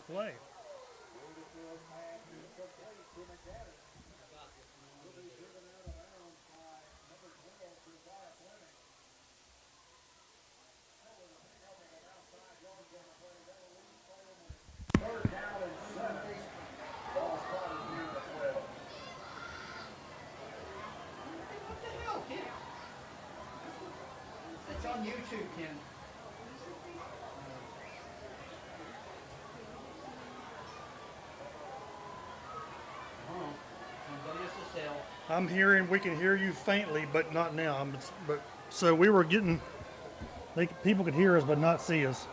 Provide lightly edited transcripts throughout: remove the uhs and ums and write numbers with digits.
play. It's on YouTube, Ken. We can hear you faintly, but not now. So we were getting, people could hear us but not see us.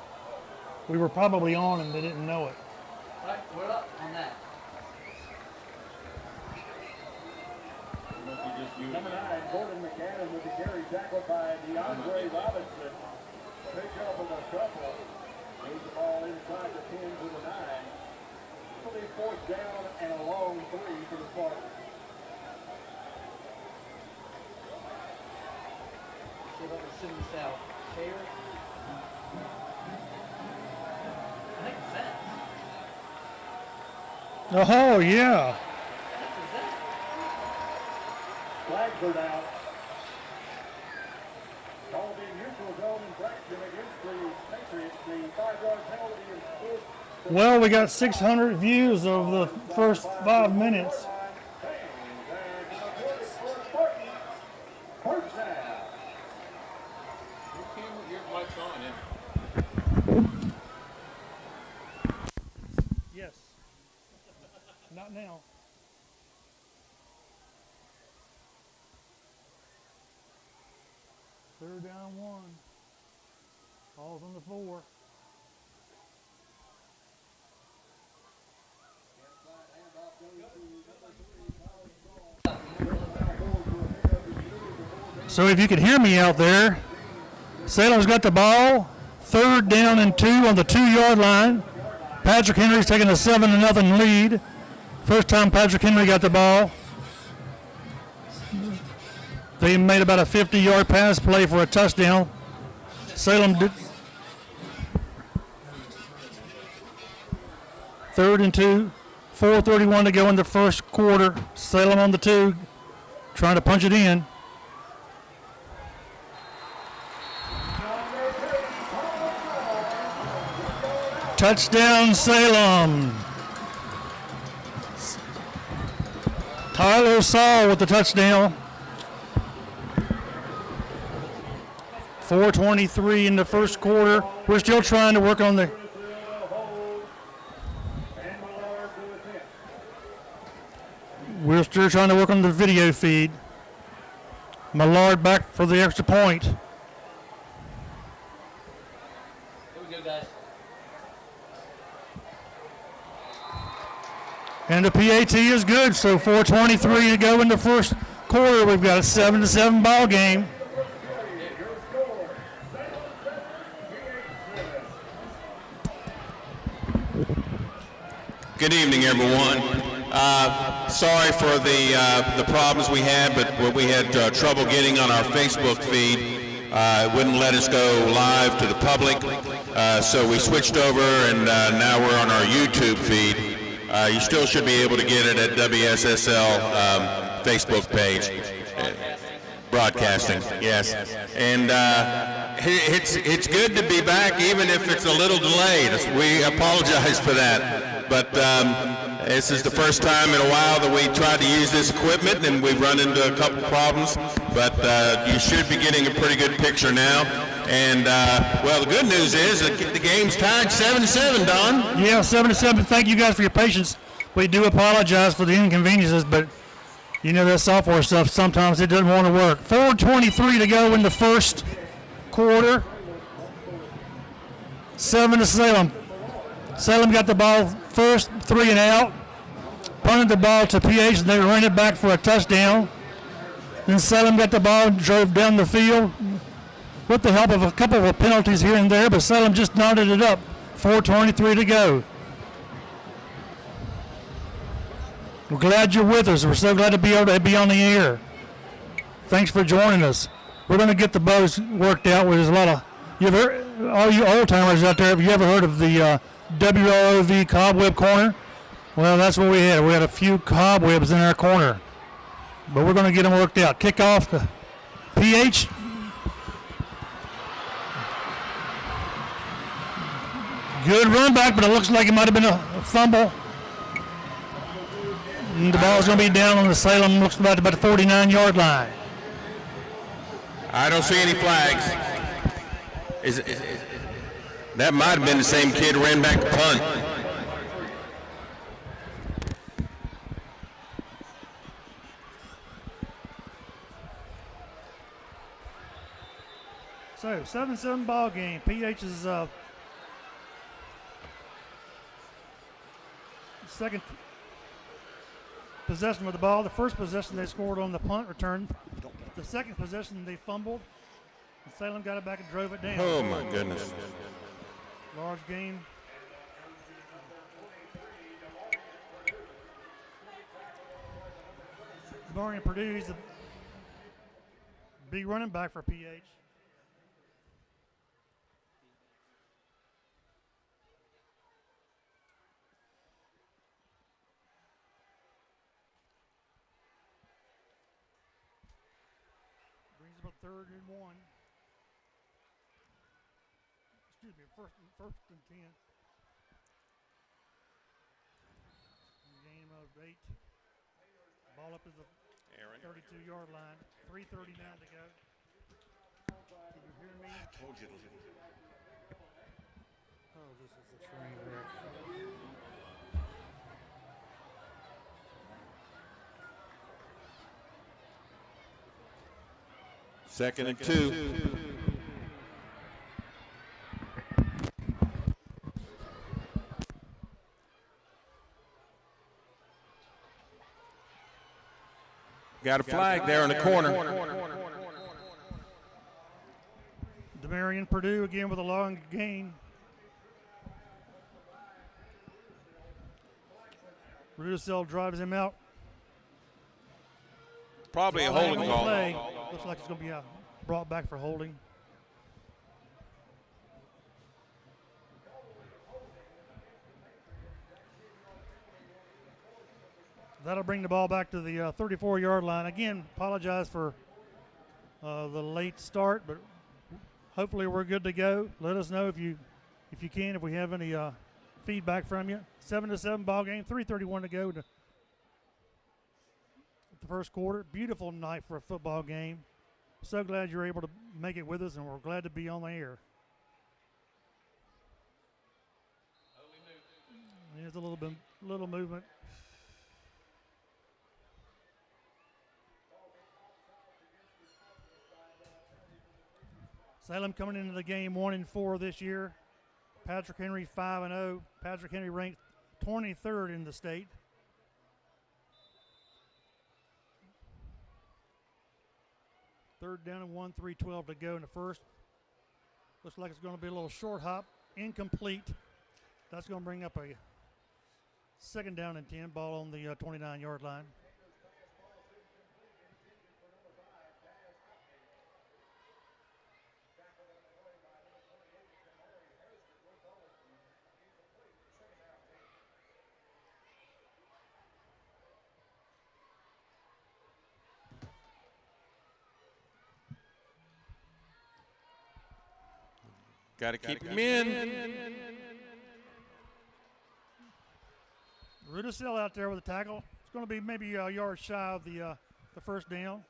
We were probably on and they didn't know it. Right, we're up on that. Number 9, Gordon McCann with the carry, tackled by DeAndre Robinson. Pick up with a couple. Moves the ball inside the 10 to the 9. It'll be 4th down and a long 3 for the Spartans. See what we're sending this out. Share. I think it's that. Oh, yeah. Flags are down. Called in neutral zone infraction against the Patriots. The 5-yard penalty is good. Well, we got 600 views of the first 5 minutes. First down. Yes. Not now. Third down 1. Ball's on the 4. So if you can hear me out there, Salem's got the ball. 3rd down and 2 on the 2-yard line. Patrick Henry's taking a 7-0 lead. First time Patrick Henry got the ball. They made about a 50-yard pass play for a touchdown. Salem did. 3rd and 2. 4:31 to go in the first quarter. Salem on the 2, trying to punch it in. Touchdown, Salem. Tyler Saul with the touchdown. 4:23 in the first quarter. We're still trying to work on the. We're still trying to work on the video feed. Millard back for the extra point. Here we go, guys. And the PAT is good, so 4:23 to go in the first quarter. We've got a 7-7 ball game. Good evening, everyone. Sorry for the problems we had, but we had trouble getting on our Facebook feed. It wouldn't let us go live to the public, so we switched over, and now we're on our YouTube feed. You still should be able to get it at WSSL Facebook page. Broadcasting, yes. And it's good to be back, even if it's a little delayed. We apologize for that. But this is the first time in a while that we tried to use this equipment, and we've run into a couple problems. But you should be getting a pretty good picture now. And, well, the good news is that the game's tied 7-7, Don. Yeah, 7-7. Thank you guys for your patience. We do apologize for the inconveniences, but you know that software stuff, sometimes it doesn't want to work. 4:23 to go in the first quarter. 7-Salem. Salem got the ball first, 3 and out. Punted the ball to PH, and they ran it back for a touchdown. Then Salem got the ball, drove down the field with the help of a couple of penalties here and there, but Salem just knotted it up. 4:23 to go. We're glad you're with us. We're so glad to be able to be on the air. Thanks for joining us. We're going to get the bows worked out. There's a lot of, all you old timers out there, have you ever heard of the WROV cobweb corner? Well, that's what we had. We had a few cobwebs in our corner, but we're going to get them worked out. Kickoff to PH. Good run back, but it looks like it might have been a fumble. And the ball's going to be down on the Salem, looks about the 49-yard line. I don't see any flags. That might have been the same kid who ran back the punt. So, 7-7 ball game. PH is second possession of the ball. The first possession they scored on the punt return. The second possession they fumbled. And Salem got it back and drove it down. Oh my goodness. Large gain. Dorian Purdue, he's the big running back for PH. Brings up a 3rd and 1. Excuse me, first and 10. Game of 8. Ball up to the 32-yard line. 3:39 to go. Can you hear me? I told you. Oh, this is a train wreck. Second and 2. Got a flag there in the corner. Demarion Purdue again with a long gain. Rudisell drives him out. Probably a holding call. Play. Looks like it's going to be brought back for holding. That'll bring the ball back to the 34-yard line. Again, apologize for the late start, but hopefully we're good to go. Let us know if you can, if we have any feedback from you. 7-7 ball game, 3:31 to go to the first quarter. Beautiful night for a football game. So glad you're able to make it with us, and we're glad to be on the air. There's a little movement. Salem coming into the game 1-4 this year. Patrick Henry 5-0. Patrick Henry ranked 23rd in the state. Third down and 1, 3:12 to go in the first. Looks like it's going to be a little short hop, incomplete. That's going to bring up a 2nd down and 10, ball on the 29-yard line. Got to keep him in. Rudisell out there with a tackle. It's going to be maybe a yard shy of the first down.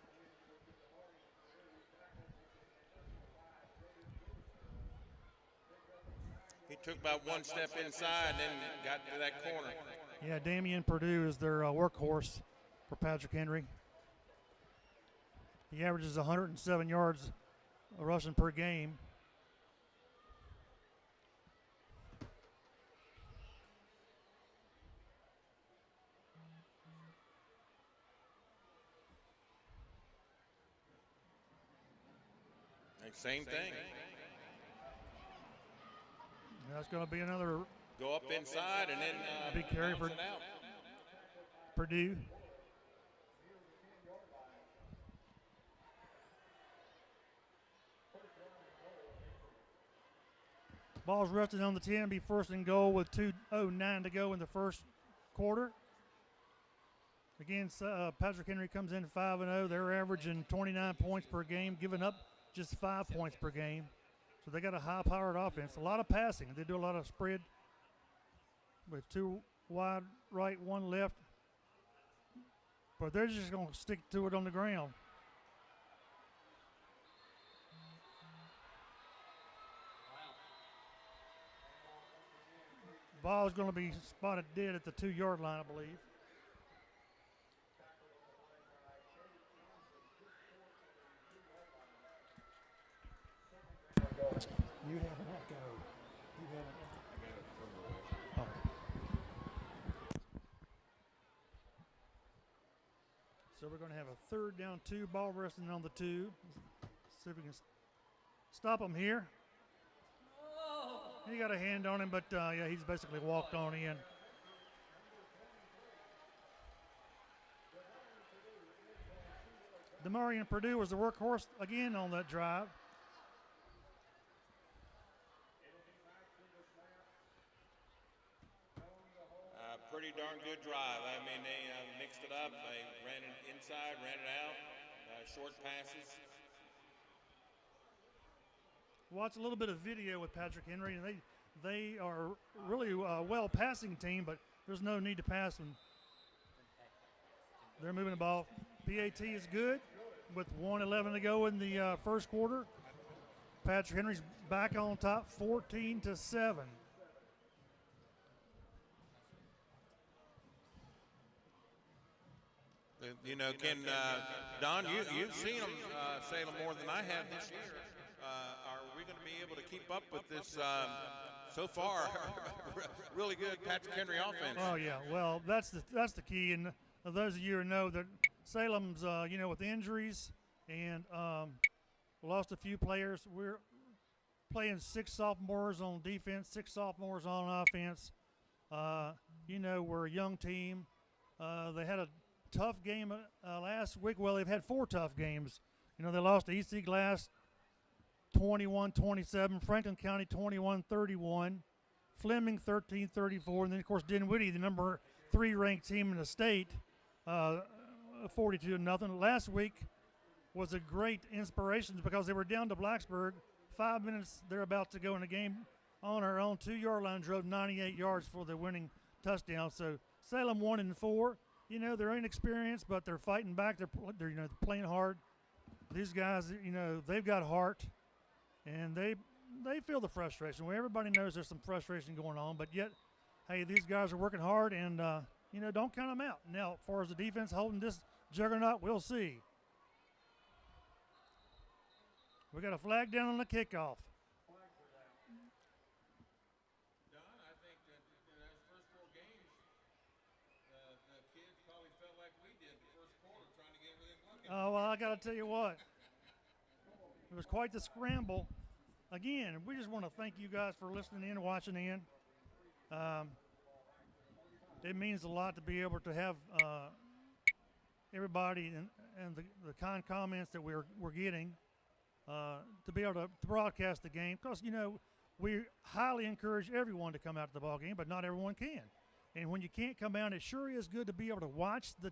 He took about one step inside and then got to that corner. Yeah, Damian Purdue is their workhorse for Patrick Henry. He averages 107 yards rushing per game. Same thing. That's going to be another Go up inside and then big carry for Purdue. Ball's resting on the 10, be first and goal with 2:09 to go in the first quarter. Again, Patrick Henry comes in 5-0. They're averaging 29 points per game, giving up just 5 points per game. So they got a high-powered offense. A lot of passing. They do a lot of spread with 2 wide right, 1 left. But they're just going to stick to it on the ground. Ball's going to be spotted dead at the 2-yard line, I believe. You have an echo. You have an echo. So we're going to have a 3rd down 2, ball resting on the 2. See if we can stop him here. He got a hand on him, but yeah, he's basically walked on in. Demarion Purdue was the workhorse again on that drive. Pretty darn good drive. I mean, they mixed it up. They ran it inside, ran it out, short passes. Watch a little bit of video with Patrick Henry, and they are really a well passing team, but there's no need to pass when they're moving the ball. PAT is good with 1:11 to go in the first quarter. Patrick Henry's back on top, 14-7. You know, Ken, Don, you've seen them, Salem, more than I have this year. Are we going to be able to keep up with this so far really good Patrick Henry offense? Oh yeah, well that's the key. And those of you who know that Salem's with injuries and lost a few players. We're playing 6 sophomores on defense, 6 sophomores on offense. We're a young team. They had a tough game last week. Well, they've had 4 tough games. They lost to EC Glass 21-27, Franklin County 21-31, Fleming 13-34, and then of course Dinwiddie, the number 3 ranked team in the state, 42-0. Last week was a great inspiration because they were down to Blacksburg. 5 minutes they're about to go in the game on our own 2-yard line, drove 98 yards for the winning touchdown. So Salem 1-4. They're inexperienced, but they're fighting back. They're playing hard. These guys, they've got heart, and they feel the frustration. Well, everybody knows there's some frustration going on, but yet, hey, these guys are working hard, and don't count them out. Now, as far as the defense holding this juggernaut, we'll see. We got a flag down on the kickoff. Oh, well, I got to tell you what. It was quite the scramble. Again, we just want to thank you guys for listening in and watching in. It means a lot to be able to have everybody and the kind comments that we're getting to be able to broadcast the game. Because, we highly encourage everyone to come out to the ball game, but not everyone can. And when you can't come out, it sure is good to be able to watch the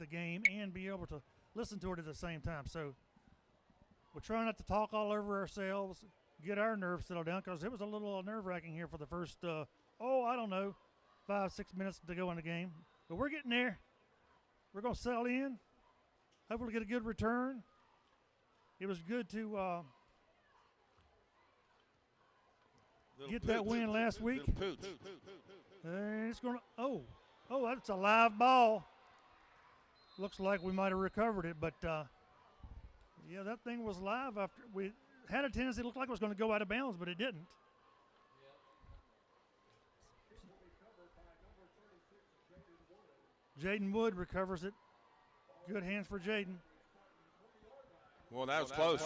game and be able to listen to it at the same time. So we're trying not to talk all over ourselves, get our nerves settled down, because it was a little nerve-wracking here for the first, 5-6 minutes to go in the game. But we're getting there. We're going to settle in, hopefully get a good return. It was good to get that win last week. And it's going to, that's a live ball. Looks like we might have recovered it, but yeah, that thing was live. After we had a tendency, it looked like it was going to go out of bounds, but it didn't. Jaden Wood recovers it. Good hands for Jaden. Well, that was close.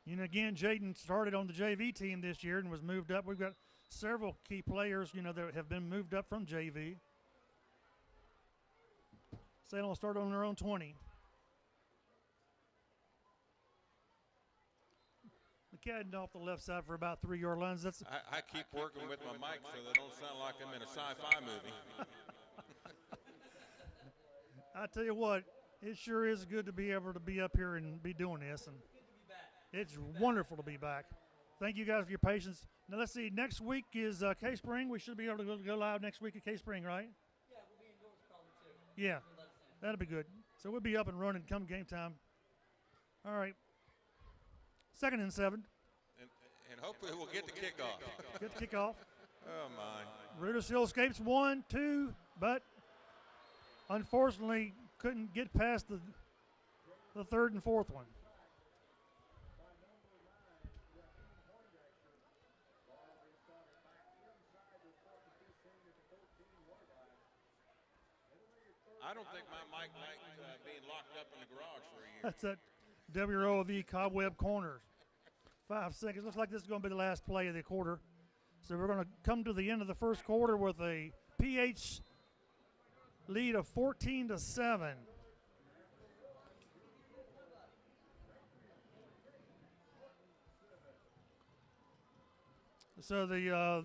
Again, Jaden started on the JV team this year and was moved up. We've got several key players, that have been moved up from JV. Salem will start on their own 20. McCadden off the left side for about 3-yard lines. That's I keep working with my mic so they don't sound like I'm in a sci-fi movie. I tell you what, it sure is good to be able to be up here and be doing this, and it's wonderful to be back. Thank you guys for your patience. Now let's see. Next week is K-Spring. We should be able to go live next week at K-Spring, right? Yeah, we'll be indoors probably too. Yeah, We'll let us in. that'll be good. So we'll be up and running come game time. All right. 2nd and 7. And hopefully we'll get the kickoff. Get the kickoff. Oh, my. Reuters Hill escapes 1, 2, but unfortunately couldn't get past the 3rd and 4th one. I don't think my mic liked being locked up in the garage for a year. That's that WROV Cobweb Corners. 5 seconds. Looks like this is going to be the last play of the quarter. So we're going to come to the end of the first quarter with a PH lead of 14-7. So the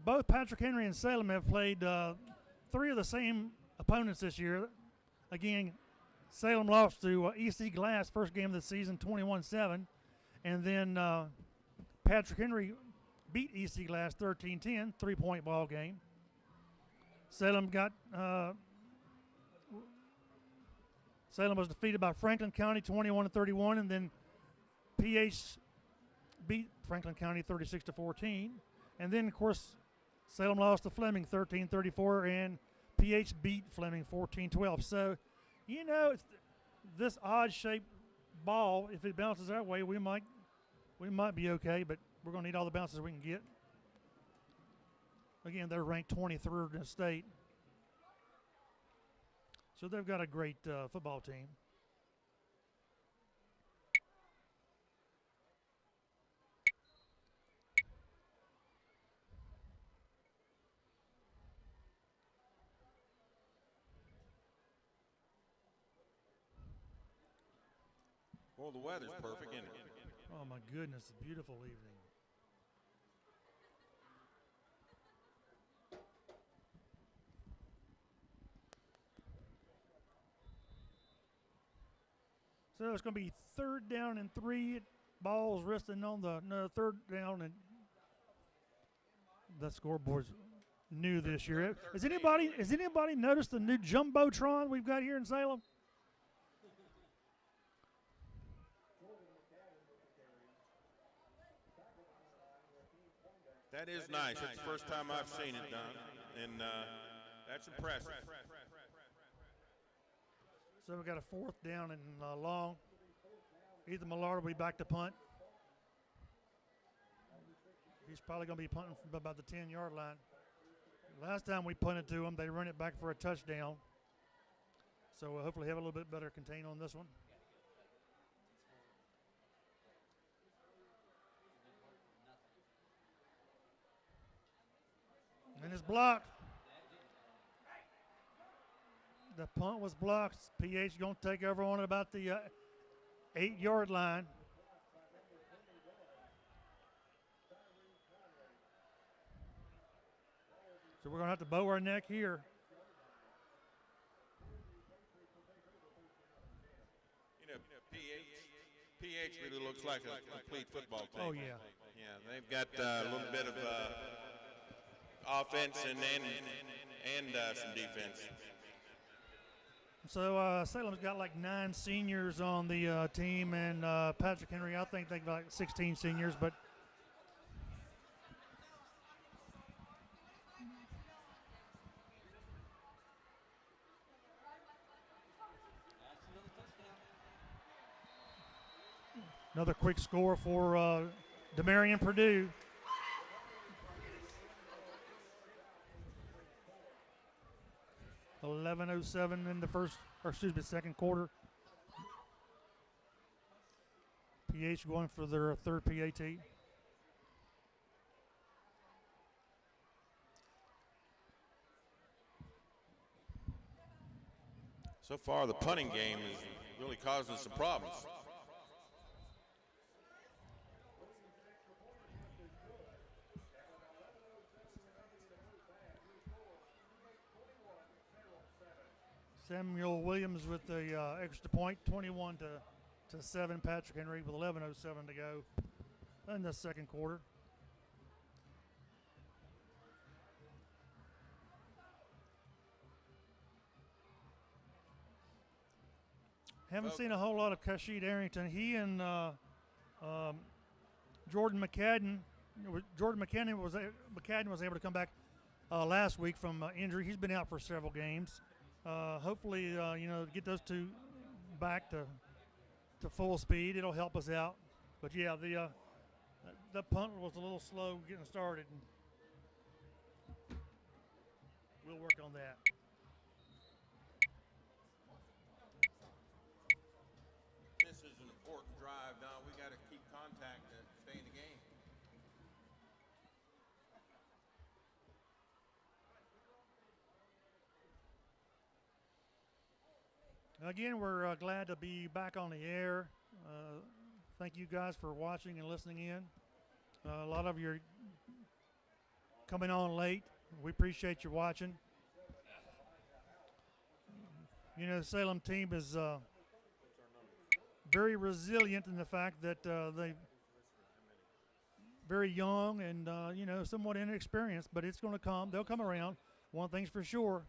both Patrick Henry and Salem have played 3 of the same opponents this year. Again, Salem lost to EC Glass first game of the season, 21-7, and then Patrick Henry beat EC Glass 13-10, 3-point ball game. Salem was defeated by Franklin County 21-31, and then PH beat Franklin County 36-14, and then of course Salem lost to Fleming 13-34, and PH beat Fleming 14-12. So, you know, it's this odd-shaped ball. If it bounces that way, we might be okay, but we're going to need all the bounces we can get. Again, they're ranked 23rd in the state, so they've got a great football team. Well, the weather's perfect, isn't it? Oh, my goodness, a beautiful evening. So it's going to be 3rd down and 3. Balls resting on the 3rd down, and the scoreboard's new this year. Has anybody noticed the new jumbotron we've got here in Salem? That is nice. It's the first time I've seen it done, and that's impressive. So we got a 4th down and long. Ethan Millard will be back to punt. He's probably going to be punting from about the 10-yard line. Last time we punted to him, they run it back for a touchdown. So we'll hopefully have a little bit better contain on this one. And it's blocked. The punt was blocked. PH going to take over on about the 8-yard line. So we're going to have to bow our neck here. You know, PH really looks like a complete football team. Oh, yeah. Yeah, they've got a little bit of offense and some defense. So Salem's got like 9 seniors on the team, and Patrick Henry, I think they've got like 16 seniors, but That's another touchdown. another quick score for Demarion Purdue. .11:07 in the second quarter. PH going for their 3rd PAT. So far, the punting game is really causing some problems. Samuel Williams with the extra point, 21-7. Patrick Henry with 11:07 to go in the second quarter. Haven't seen a whole lot of Kashid Arrington. He and Jordan McCadden. McCadden was able to come back last week from injury. He's been out for several games. Hopefully, get those two back to full speed. It'll help us out. But yeah, the punt was a little slow getting started. We'll work on that. This is an important drive, Don. We got to keep contact to stay in the game. Again, we're glad to be back on the air. Thank you guys for watching and listening in. A lot of you are coming on late. We appreciate you watching. The Salem team is very resilient in the fact that they're very young and, somewhat inexperienced, but it's going to come. They'll come around. One thing's for sure.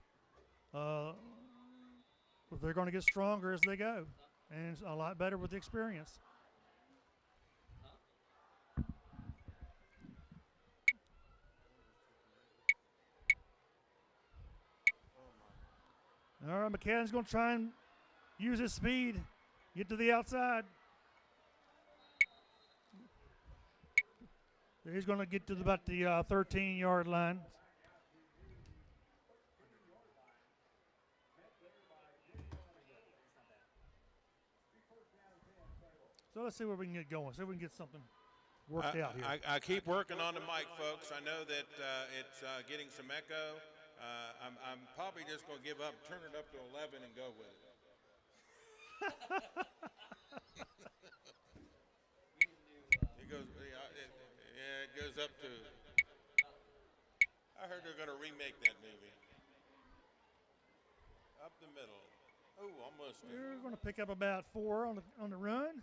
They're going to get stronger as they go, and it's a lot better with the experience. All right, McCann's going to try and use his speed, get to the outside. He's going to get to about the 13-yard line. So let's see where we can get going. See if we can get something worked out here. I keep working on the mic, folks. I know that it's getting some echo. I'm probably just going to give up, turn it up to 11 and go with it. It goes, it goes up to, I heard they're going to remake that movie. Up the middle. Oh, almost. We're going to pick up about 4 on the run.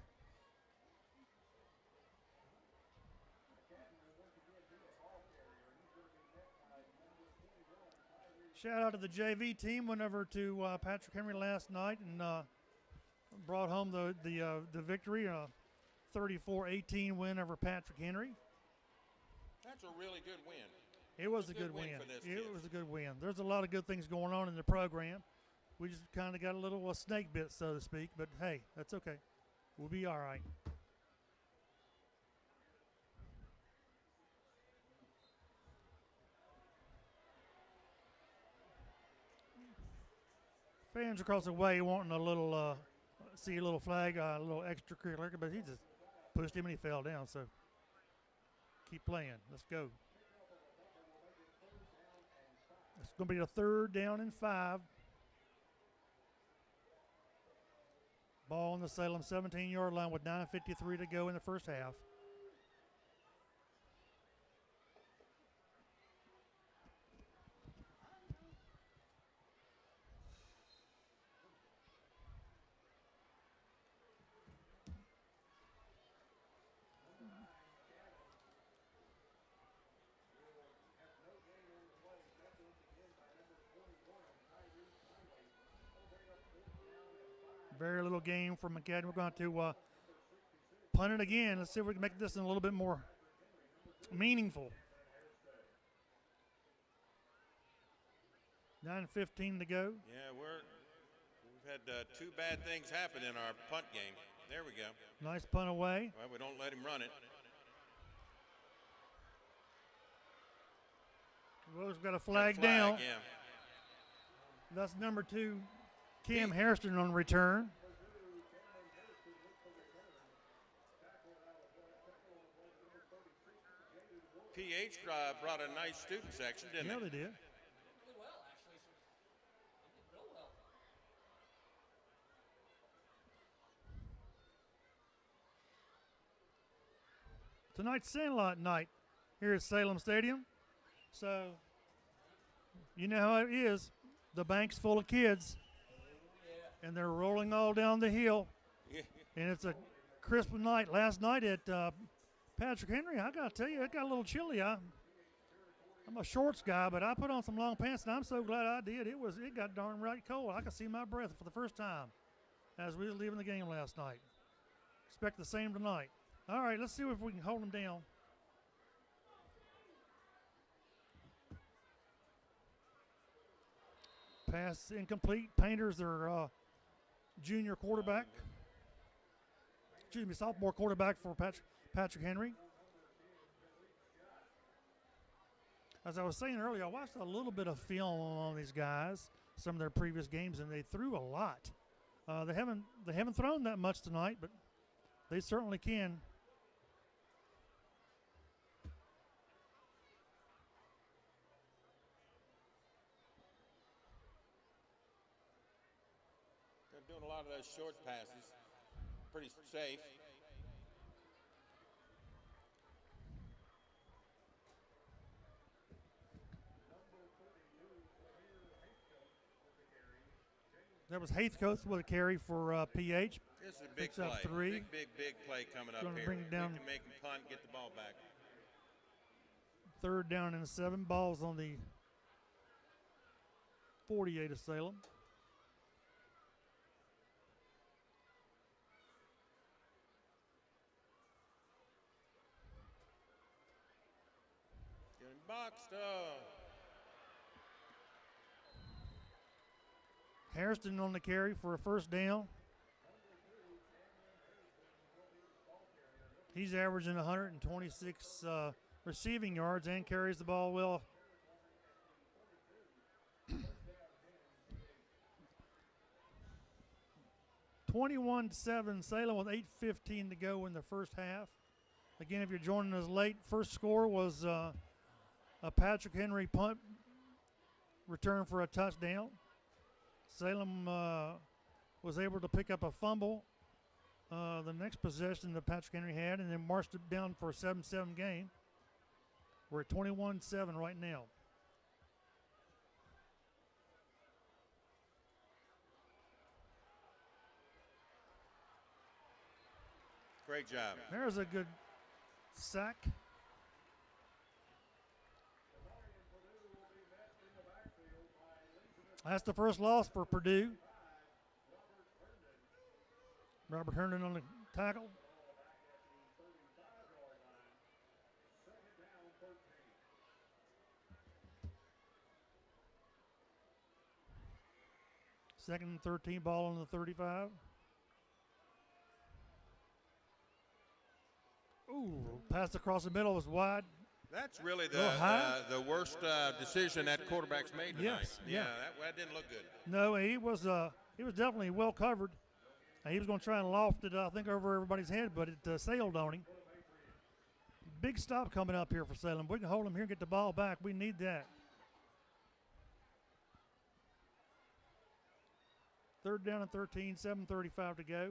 Shout out to the JV team. Went over to Patrick Henry last night and brought home the victory, 34-18 win over Patrick Henry. That's a really good win. It was a good win. It was a good win. There's a lot of good things going on in the program. We just kind of got a little snake bit, so to speak. But hey, that's okay. We'll be all right. Fans across the way wanting a little, see a little flag, a little extracurricular, but he just pushed him and he fell down. So keep playing. Let's go. It's going to be a 3rd down and 5. Ball on the Salem 17-yard line with 9:53 to go in the first half. Very little game from McCadden. We're going to punt it again. Let's see if we can make this a little bit more meaningful. 9:15 to go. Yeah, we've had 2 bad things happen in our punt game. There we go. Nice punt away. Well, we don't let him run it. Well, we've got a flag down. Yeah. That's number 2, Cam Hairston on return. PH brought a nice student section, didn't Yeah, they? they did. Really well, actually. So they did real well. Tonight's Sandlot night here at Salem Stadium. So, you know how it is. The bank's full of kids. And they're rolling all down the hill. Yeah. And it's a crisp night. Last night at Patrick Henry, I got to tell you, it got a little chilly. I'm a shorts guy, but I put on some long pants, and I'm so glad I did. It got darn right cold. I could see my breath for the first time as we was leaving the game last night. Expect the same tonight. All right, let's see if we can hold them down. Pass incomplete. Painter's their junior quarterback. Excuse me, sophomore quarterback for Patrick Henry. As I was saying earlier, I watched a little bit of film on these guys, some of their previous games, and they threw a lot. They haven't thrown that much tonight, but they certainly can. They're doing a lot of those short passes. Pretty safe. That was Haithcote with a carry for PH. This is a big Picks play. up 3. Big play coming up Gonna here. bring it down. We can make them punt, get the ball back. 3rd down and 7. Balls on the 48 of Salem. Getting boxed up. Hairston on the carry for a 1st down. He's averaging 126 receiving yards and carries the ball well. (21-7) Salem with 8:15 to go in the first half. Again, if you're joining us late, first score was a Patrick Henry punt return for a touchdown. Salem was able to pick up a fumble the next possession that Patrick Henry had, and then marched it down for a 7-7 game. We're at 21-7 right now. Great job. There's a good sack. That's the first loss for Purdue. Robert Herndon on the tackle. Second and 13, ball on the 35. Ooh, pass across the middle was wide. That's really high. the worst decision that quarterback's made tonight. Yes, yeah. That didn't look good. No, he was definitely well covered. He was going to try and loft it, I think, over everybody's head, but it sailed on him. Big stop coming up here for Salem. We can hold him here and get the ball back. We need that. 3rd down and 13, 7:35 to go.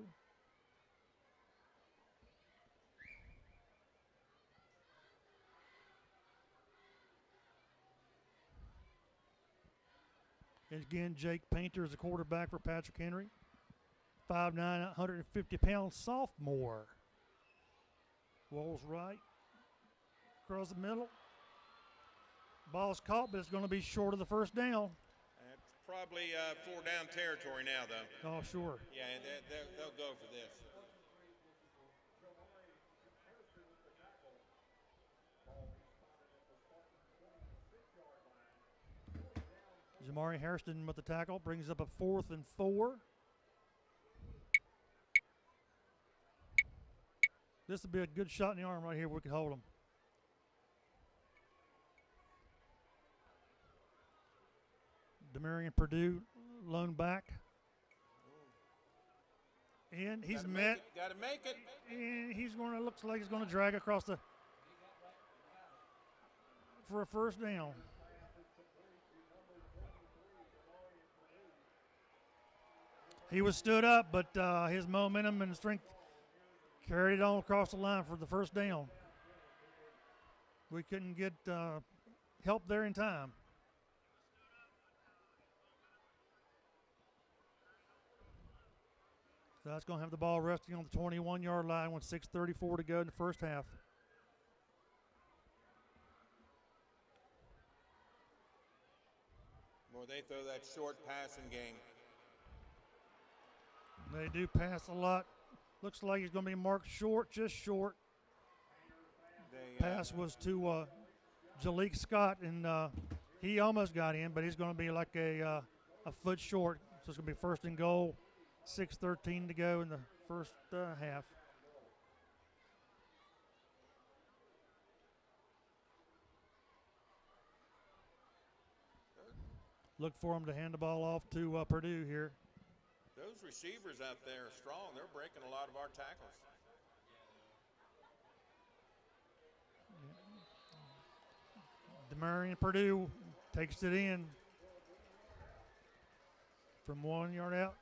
And again, Jake Painter is the quarterback for Patrick Henry. 5'9", 150-pound sophomore. Rolls right. Across the middle. Ball's caught, but it's going to be short of the first down. It's probably 4-down territory now, though. Oh, sure. Yeah, they'll go for this. Jamari Hairston with the tackle brings up a 4th and 4. This would be a good shot in the arm right here if we could hold him. Demarion Purdue lone back. And he's met. Got to make it. And looks like he's going to drag across for a 1st down. He was stood up, but his momentum and strength carried it on across the line for the 1st down. We couldn't get help there in time. So that's going to have the ball resting on the 21-yard line with 6:34 to go in the first half. Well, they throw that short passing game. They do pass a lot. Looks like he's going to be marked short, just short. Pass was to Jalik Scott, and he almost got in, but he's going to be like a foot short. So it's going to be first and goal, 6:13 to go in the first half. Look for him to hand the ball off to Purdue here. Those receivers out there are strong. They're breaking a lot of our tackles. Demarion Purdue takes it in from 1 yard out.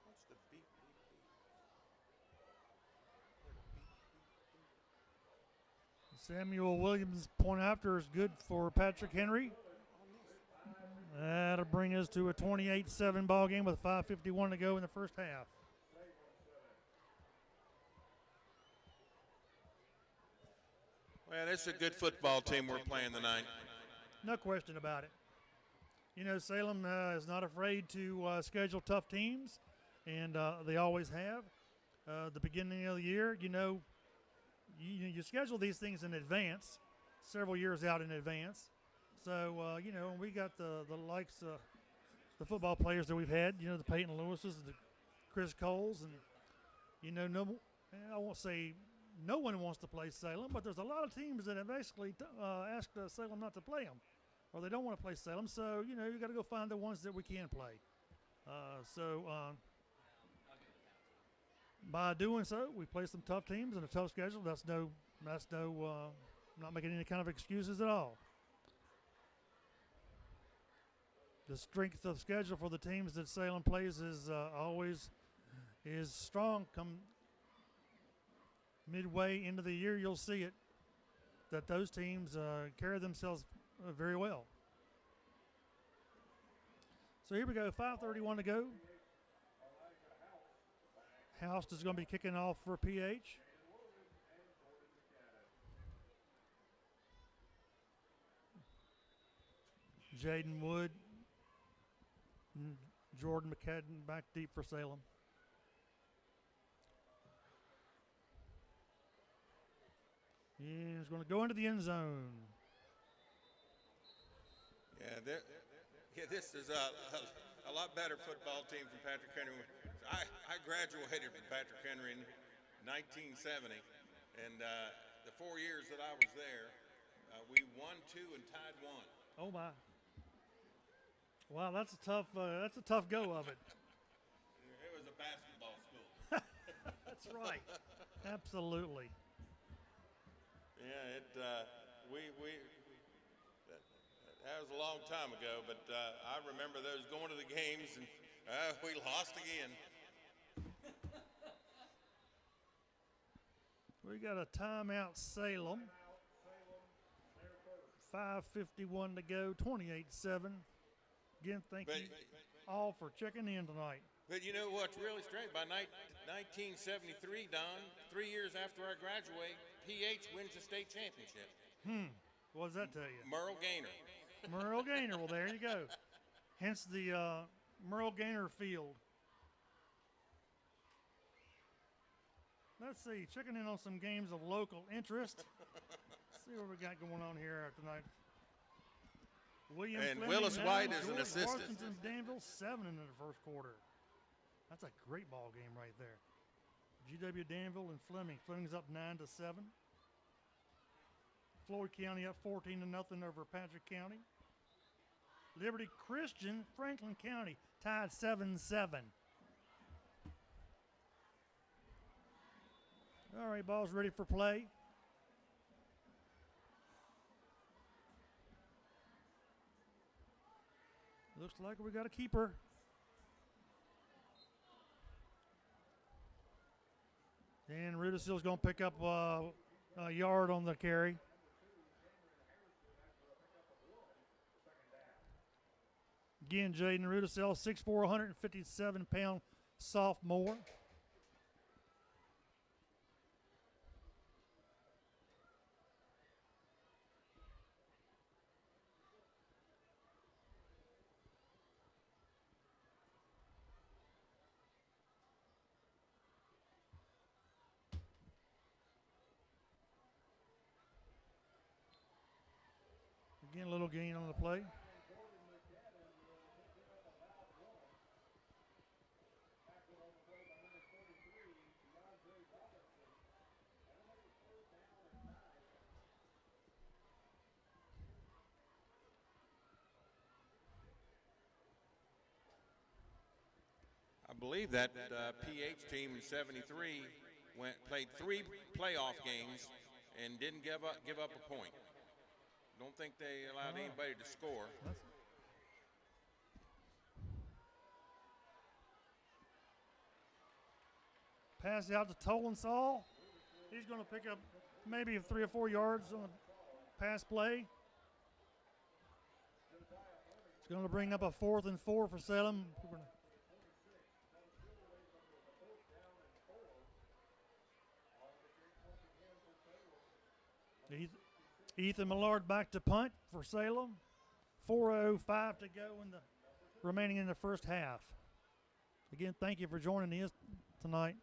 What's the beep, beep, beep? Samuel Williams' point after is good for Patrick Henry. That'll bring us to a 28-7 ball game with 5:51 to go in the first half. Well, this is a good football team we're playing tonight. No question about it. You know, Salem is not afraid to schedule tough teams, and they always have. The beginning of the year, you know, you schedule these things in advance, several years out in advance. So, you know, we got the likes of the football players that we've had, you know, the Peyton Lewises, the Chris Coles, and, you know, I won't say no one wants to play Salem, but there's a lot of teams that have basically asked Salem not to play them, or they don't want to play Salem. So, you know, you got to go find the ones that we can play. By doing so, we play some tough teams and a tough schedule. Not making any kind of excuses at all. The strength of schedule for the teams that Salem plays is always strong. Come midway into the year, you'll see it, that those teams carry themselves very well. So here we go, 5:31 to go. House is going to be kicking off for PH. Jaden Wood, and Jordan McCadden back deep for Salem. He's going to go into the end zone. Yeah, this is a lot better football team from Patrick Henry. I graduated from Patrick Henry in 1970, and the 4 years that I was there, we won 2 and tied 1. Oh my! Wow, that's a tough go of it. It was a basketball school. That's right. Absolutely. Yeah, that was a long time ago, but I remember those going to the games, and we lost again. We got a timeout, Salem. 5:51 to go, 28-7. Again, thank you all for checking in tonight. But you know what's really strange? By 1973, Don, 3 years after I graduate, PH wins the state championship. What does that tell you? Merle Gaynor. Merle Gaynor. Well, there you go. Hence the Merle Gaynor Field. Let's see. Checking in on some games of local interest. Let's see what we got going on here tonight. William And Fleming, Willis White is an George assistant. Washington, Danville, 7 in the first quarter. That's a great ball game right there. GW Danville and Fleming. Fleming's up 9-7. Floyd County up 14-0 over Patrick County. Liberty Christian, Franklin County tied 7-7. All right, ball's ready for play. Looks like we got a keeper. And Rudisilla's going to pick up a yard on the carry. Again, Jaden Rudisill, 6'4", 157-pound sophomore. Again, a little gain on the play. I believe that PH team in '73 played 3 playoff games and didn't give up a point. Don't think they allowed anybody to score. Pass out to Tolensall. He's going to pick up maybe 3 or 4 yards on the pass play. It's going to bring up a 4th and 4 for Salem. Ethan Millard back to punt for Salem. 4:05 to go remaining in the first half. Again, thank you for joining us tonight.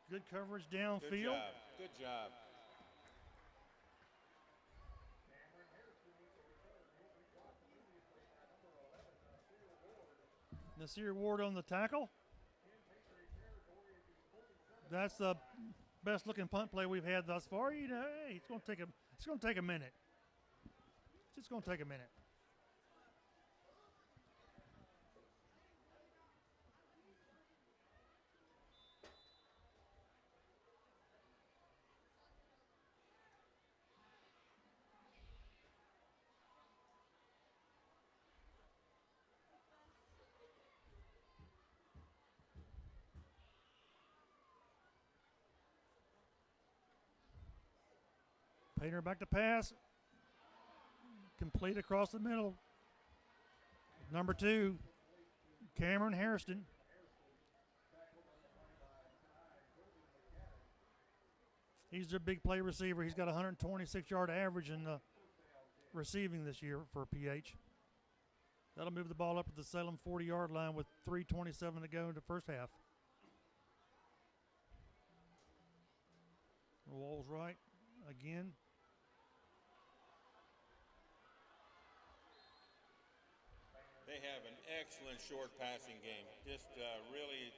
Good coverage downfield. Good job. Good job. Nasir Ward on the tackle. That's the best looking punt play we've had thus far. You know, hey, it's going to take a minute. It's just going to take a minute. Painter back to pass. Complete across the middle. Number 2, Cameron Hairston. He's their big play receiver. He's got a 126-yard average in receiving this year for PH. That'll move the ball up to the Salem 40-yard line with 3:27 to go in the first half. Wall's right again. They have an excellent short passing game. Just really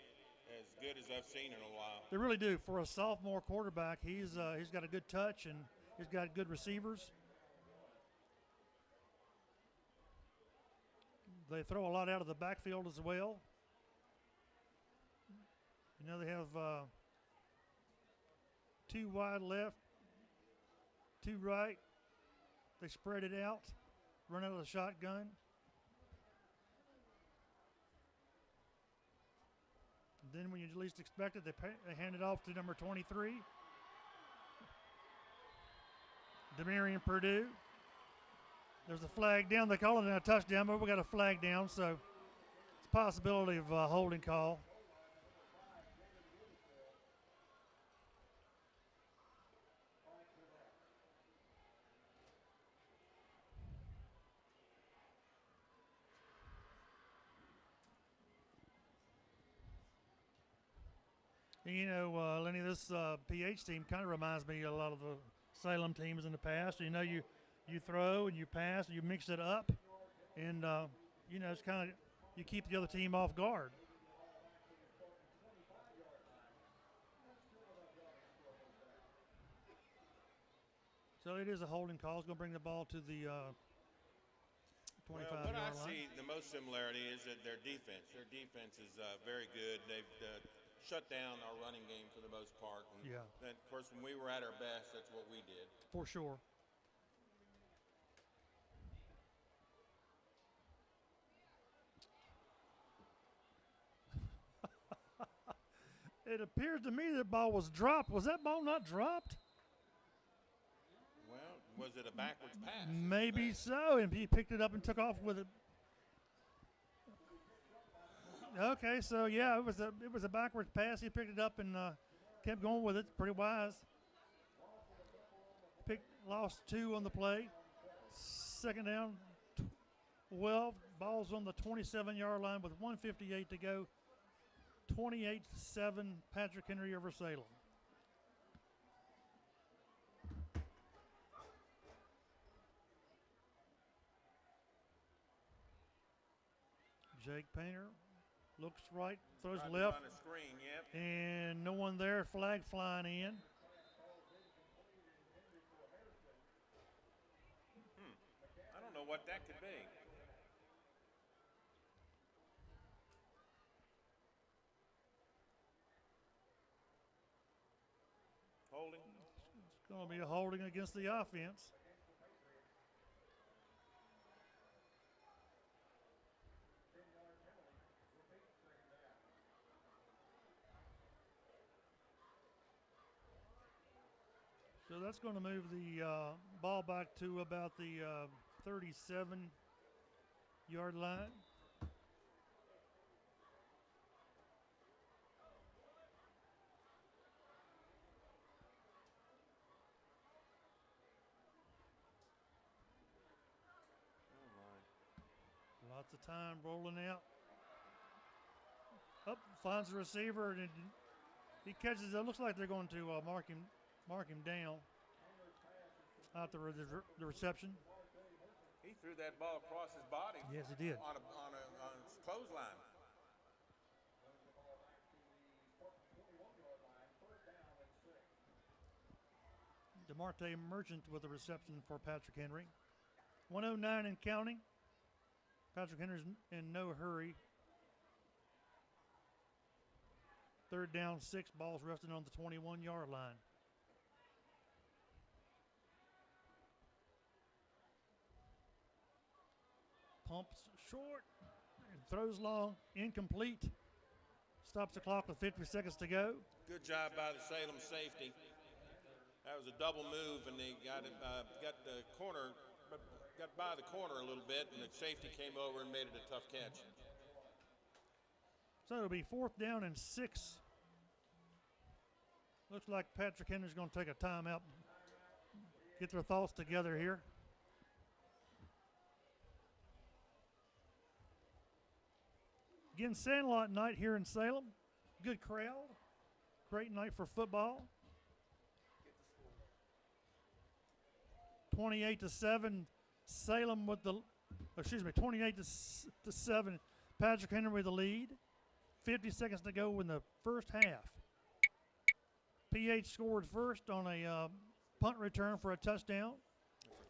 as good as I've seen in a while. They really do. For a sophomore quarterback, he's got a good touch and he's got good receivers. They throw a lot out of the backfield as well. You know, they have 2 wide left, 2 right. They spread it out, run out of the shotgun. And then when you least expect it, they hand it off to number 23, Demarion Purdue. There's a flag down. They call it a touchdown, but we got a flag down, so it's a possibility of a holding call. You know, Lenny, this PH team kind of reminds me of a lot of the Salem teams in the past. You know, you throw and you pass and you mix it up, and you know, it's kind of, you keep the other team off guard. So it is a holding call. It's going to bring the ball to the 25 Well, what I yard line. see the most similarity is that their defense. Their defense is very good. They've shut down our running game for the most part. And Yeah. That, of course, when we were at our best, that's what we did. For sure. It appears to me that ball was dropped. Was that ball not dropped? Well, was it a backwards pass? Maybe so, and he picked it up and took off with it. Okay, so yeah, it was a backwards pass. He picked it up and kept going with it. Pretty wise. Lost 2 on the play. Second down, 12. Ball's on the 27-yard line with 1:58 to go. 28-7, Patrick Henry over Salem. Jake Painter looks right, throws Right left, on the screen, yep. and no one there. Flag flying in. I don't know what that could be. Holding. It's going to be a holding against the offense. So that's going to move the ball back to about the 37-yard line. Lots of time rolling out. Up, finds the receiver, and he catches it. Looks like they're going to mark him down out the reception. He threw that ball across his body. Yes, he did. On a clothesline. DeMarte Merchant with the reception for Patrick Henry. 109 and counting. Patrick Henry's in no hurry. Third down, 6. Balls resting on the 21-yard line. Pumps short and throws long. Incomplete. Stops the clock with 50 seconds to go. Good job by the Salem safety. That was a double move, and they got the corner, got by the corner a little bit, and the safety came over and made it a tough catch. So it'll be 4th down and 6. Looks like Patrick Henry's going to take a timeout, get their thoughts together here. Again, Sandlot night here in Salem. Good crowd. Great night for football. 28-7, Salem with the, 28-7, Patrick Henry with the lead. 50 seconds to go in the first half. PH scored first on a punt return for a touchdown.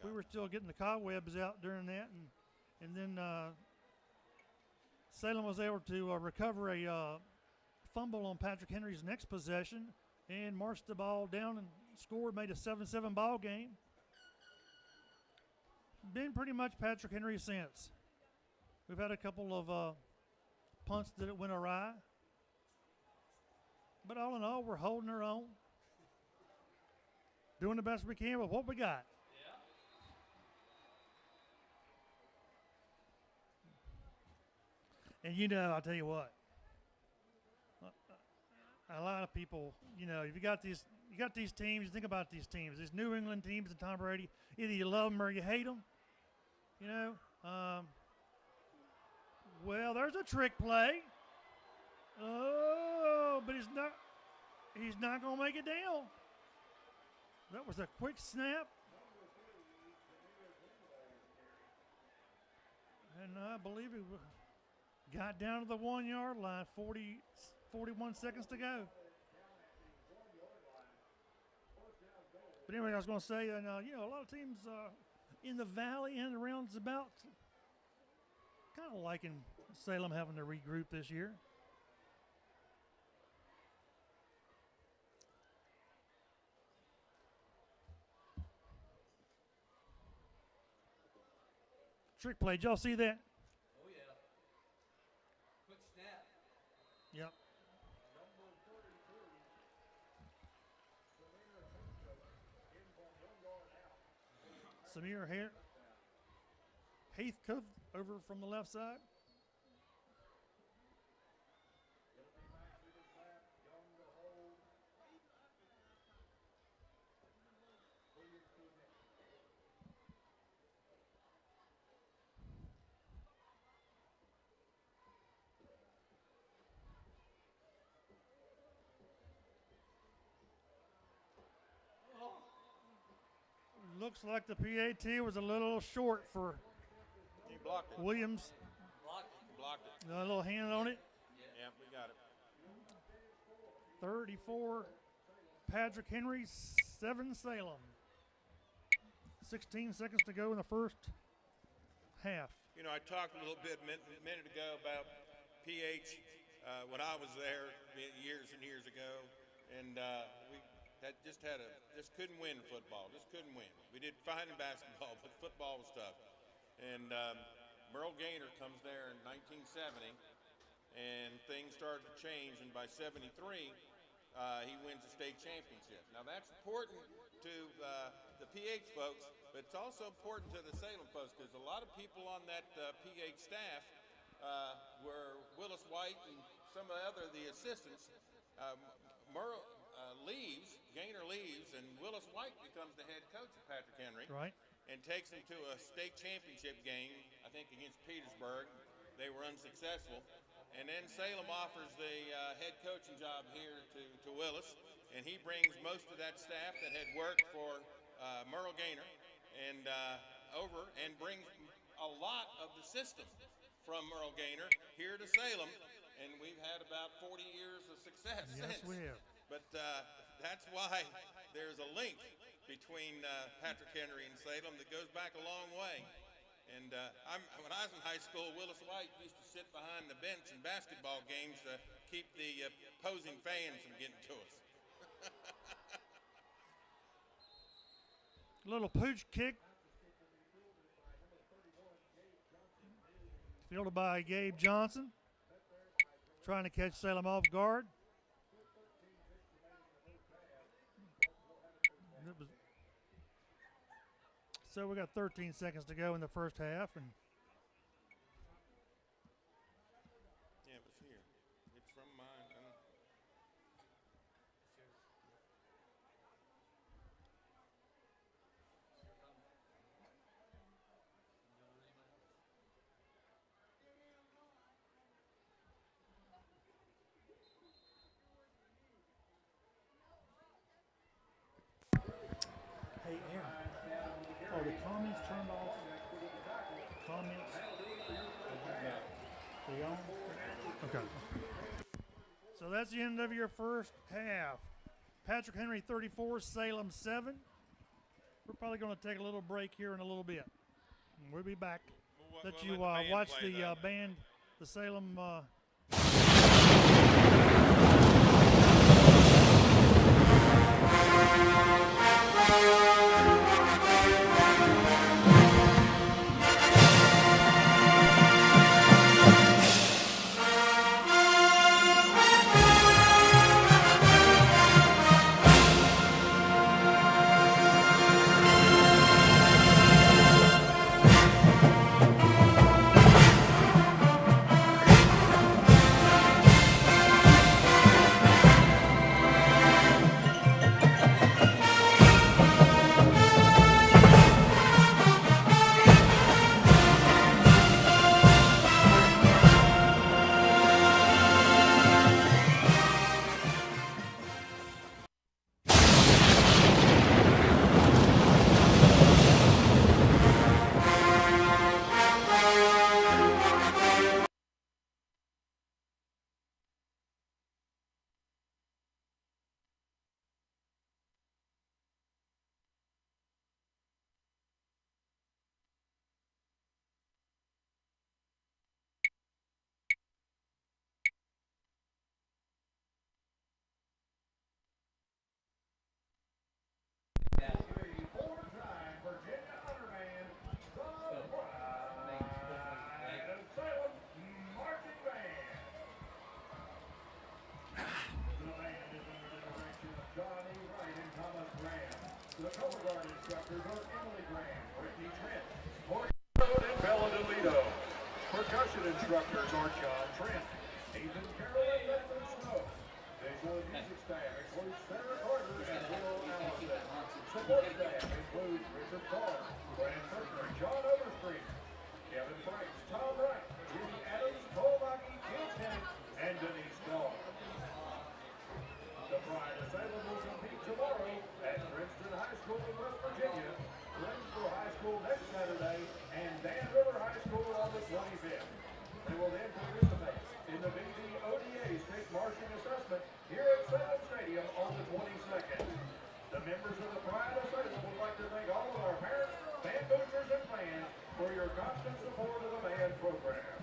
We were still getting the cobwebs out during that, and then Salem was able to recover a fumble on Patrick Henry's next possession and marched the ball down and scored, made a 7-7 ball game. Been pretty much Patrick Henry since. We've had a couple of punts that went awry. But all in all, we're holding our own. Doing the best we can with what we got. Yeah. And I'll tell you what. A lot of people, if you got these teams, you think about these teams, these New England teams and Tom Brady, either you love them or you hate them. Well, there's a trick play. Oh, but he's not going to make it down. That was a quick snap. And I believe he got down to the 1-yard line, 41 seconds to go. But anyway, I was going to say, a lot of teams in the valley and around about Kind of liking Salem having to regroup this year. Trick play. Did y'all see that? Oh, yeah. Quick snap. Yep. Samir Heathcote over from the left side. Looks like the PAT was a little short for He blocked it. Williams. Blocked it. Blocked it. A little hand on it. Yeah, we got it. 34, Patrick Henry, 7 Salem. 16 seconds to go in the first half. You know, I talked a little bit a minute ago about PH when I was there years and years ago, and we just couldn't win football. Just couldn't win. We did fine in basketball, but football was tough. And Merle Gaynor comes there in 1970, and things started to change. And by 73, he wins the state championship. Now that's important to the PH folks, but it's also important to the Salem folks because a lot of people on that PH staff were Willis White and some of the assistants. Merle Gaynor leaves, and Willis White becomes the head coach of Patrick Henry. Right. And takes them to a state championship game, I think against Petersburg. They were unsuccessful. And then Salem offers the head coaching job here to Willis, and he brings most of that staff that had worked for Merle Gaynor and over, and brings a lot of the system from Merle Gaynor here to Salem, and we've had about 40 years of success Yes, since. we have. But that's why there's a link between Patrick Henry and Salem that goes back a long way. And when I was in high school, Willis White used to sit behind the bench in basketball games to keep the opposing fans from getting to us. Little pooch kick. Fielded by Gabe Johnson. Trying to catch Salem off guard. So we got 13 seconds to go in the first half, and Yeah, it was here. It's from mine. hey, Aaron, are the comments turned off? Comments? They on? Okay. So that's the end of your first half. Patrick Henry 34, Salem 7. We're probably going to take a little break here in a little bit. And we'll be back. Let you watch the band, the Salem. The color guard instructors are Emily Graham, Brittany Trent, Morgan Road, and Bella DeVito. Percussion instructors are John Trent, Ethan Carroll, and Nathan Snow. Visual and music staff includes Sarah Carter and Will Allison. Support staff includes Richard Carr, Brad Kirkner, John Overstreet, Kevin Franks, Tom Wright, Jimmy Adams, Cole Mackey, Kim Tennant, and Denise Dahl. The Pride of Salem will compete tomorrow at Princeton High School in West Virginia, Greensboro High School next Saturday, and Dan River High School on the 25th. They will then participate in the BDODA State Marching Assessment here at Salem Stadium on the 22nd. The members of the Pride of Salem would like to thank all of our parents, band boosters, and fans for your constant support of the band program.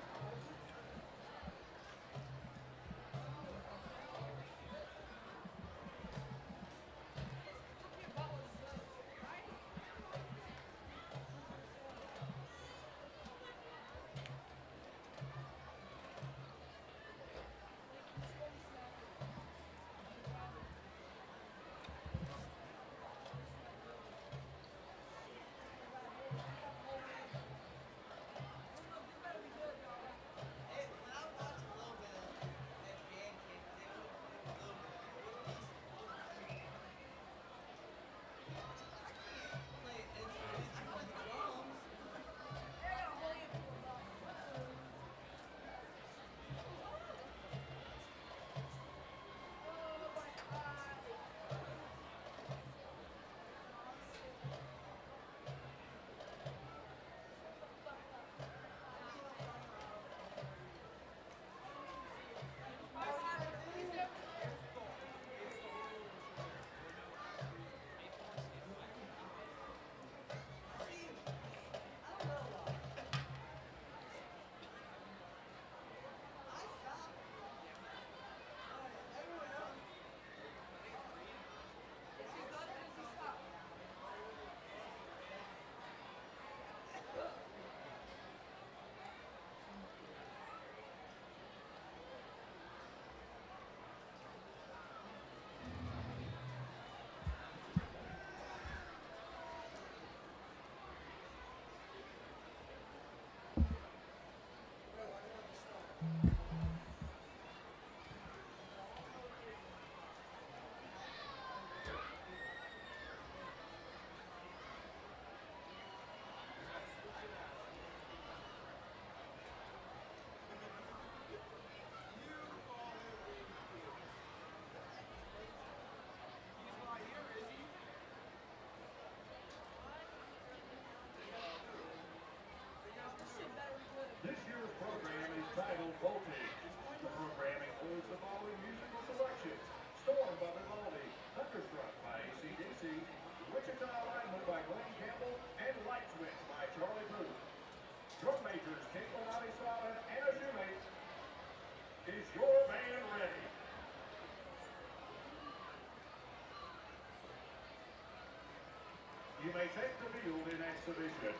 This year's program is titled Voltage. The program includes the following musical selections: Storm by Vivaldi, Thunderstruck by AC/DC, Wichita Alignment by Glenn Campbell, and Light Switch by Charlie Booth. Drum majors Caitlin Anisal and Anna Shoemate. Is your band ready? You may take the field in exhibition.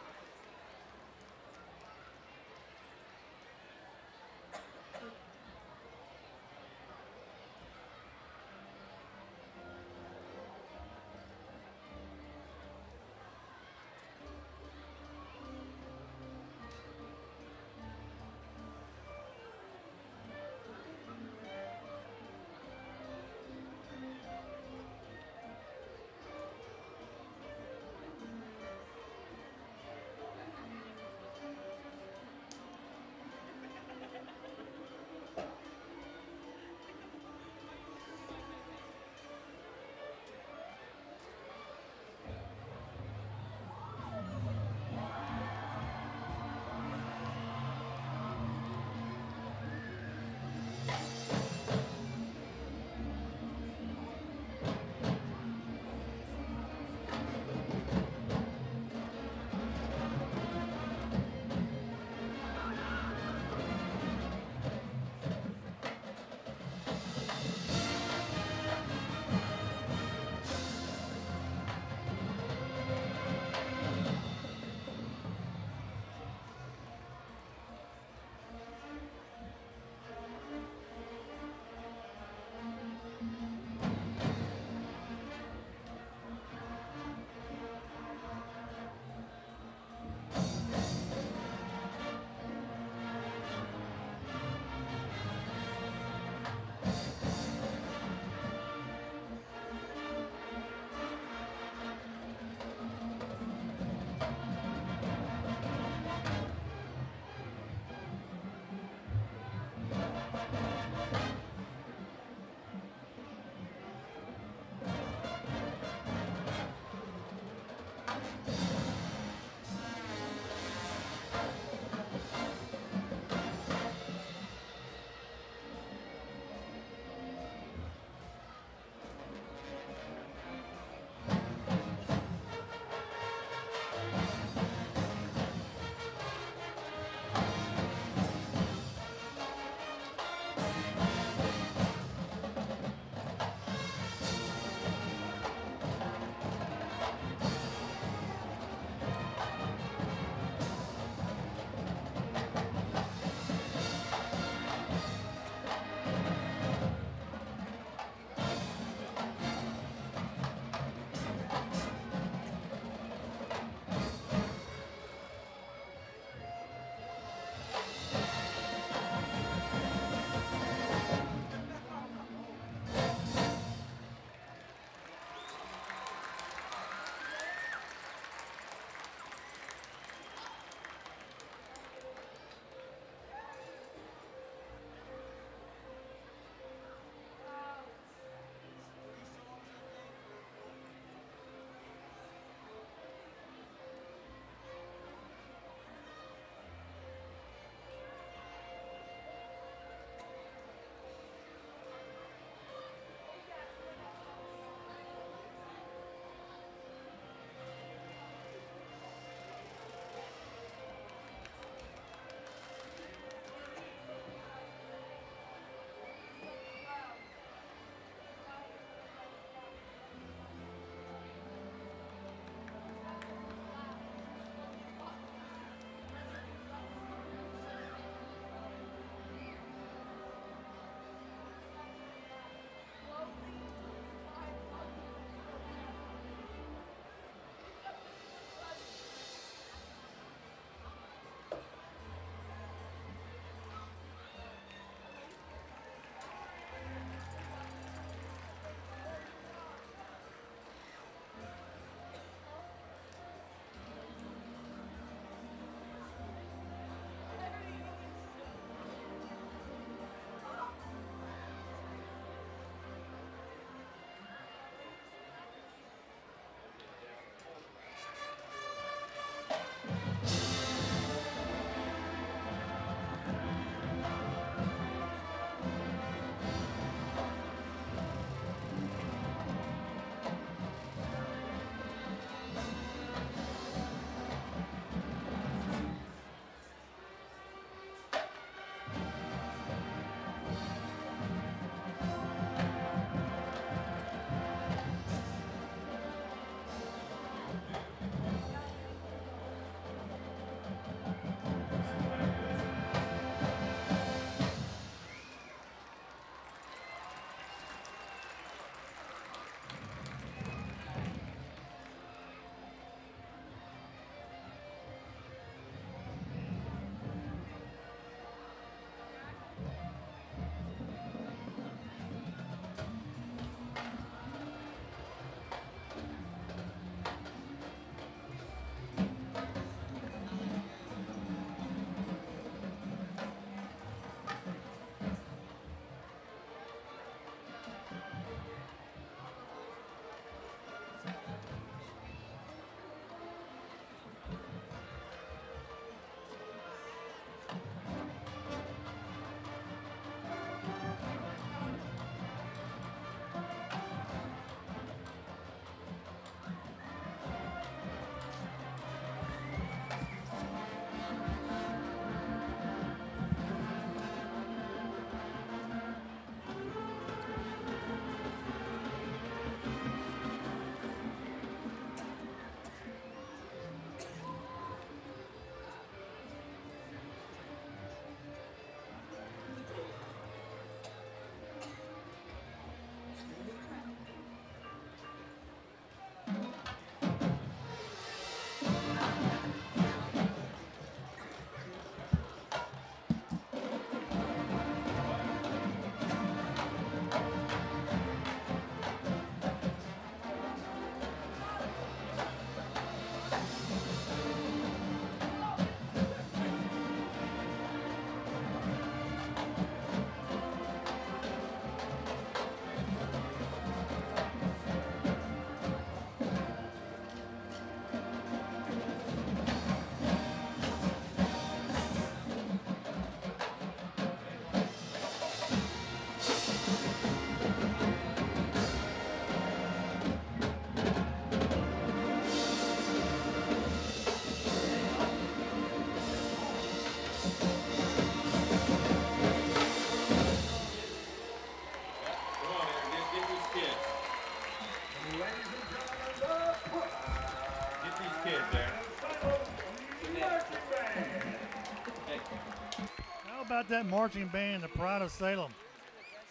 about that marching band, the pride of Salem?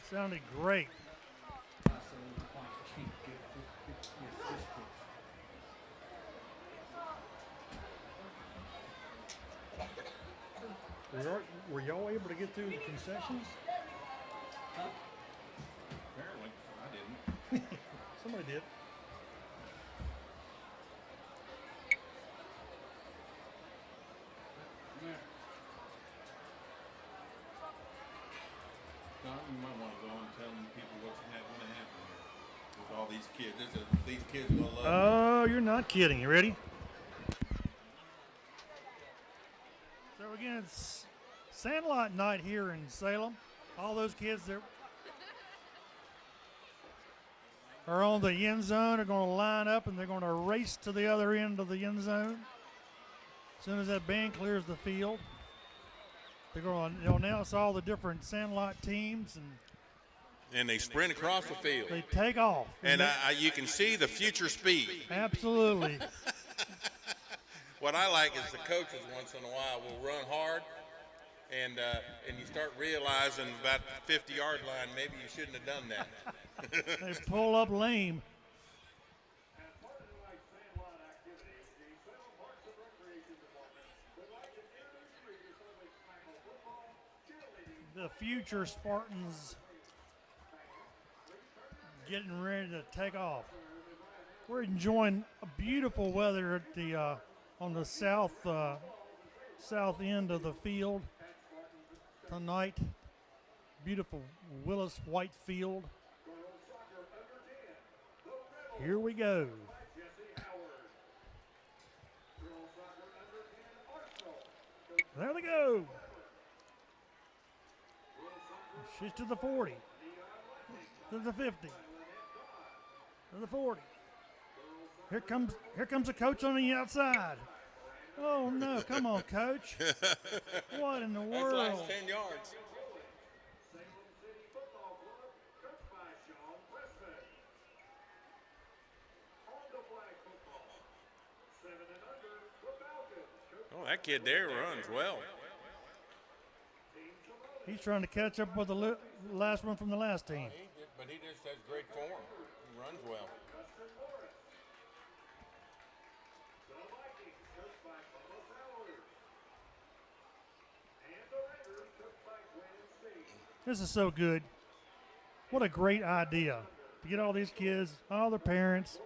Sounded great. Were y'all able to get through the concessions? Apparently, I didn't. Somebody did. Don, you might want to go and tell people what's going to happen here with all these kids. These kids will love Oh, you're not kidding. You ready? So again, it's Sandlot night here in Salem. All those kids that are on the end zone are going to line up and they're going to race to the other end of the end zone. As soon as that band clears the field, they're going to announce all the different Sandlot teams and they sprint across the field. they take off. And you can see the future speed. Absolutely. What I like is the coaches once in a while will run hard, and you start realizing about the 50-yard line, maybe you shouldn't have done that. They pull up lame. As part of tonight's Sandlot activity, the Salem Parks and Recreation Department would like to introduce you to some of its tackle football, cheerleading, The future Spartans getting ready to take off. We're enjoying a beautiful weather at the on the south end of the field tonight. Beautiful Willis White field. Here we go. There they go. She's to the 40, to the 50, to the 40. Here comes a coach on the outside. Oh no! Come on, coach. What in the That's world? the last 10 yards. Salem City Football Club, coached by Sean Preston. On to flag football, 7 and under, the Falcons, coached Oh, that kid there runs well. He's trying to catch up with the last one from the last team. But he just has great form. He runs well. Justin Morris. The Vikings, coached by Bubba Fowler. And the Raiders, coached by Glenn Steve. This is so good. What a great idea to get all these kids, all their parents.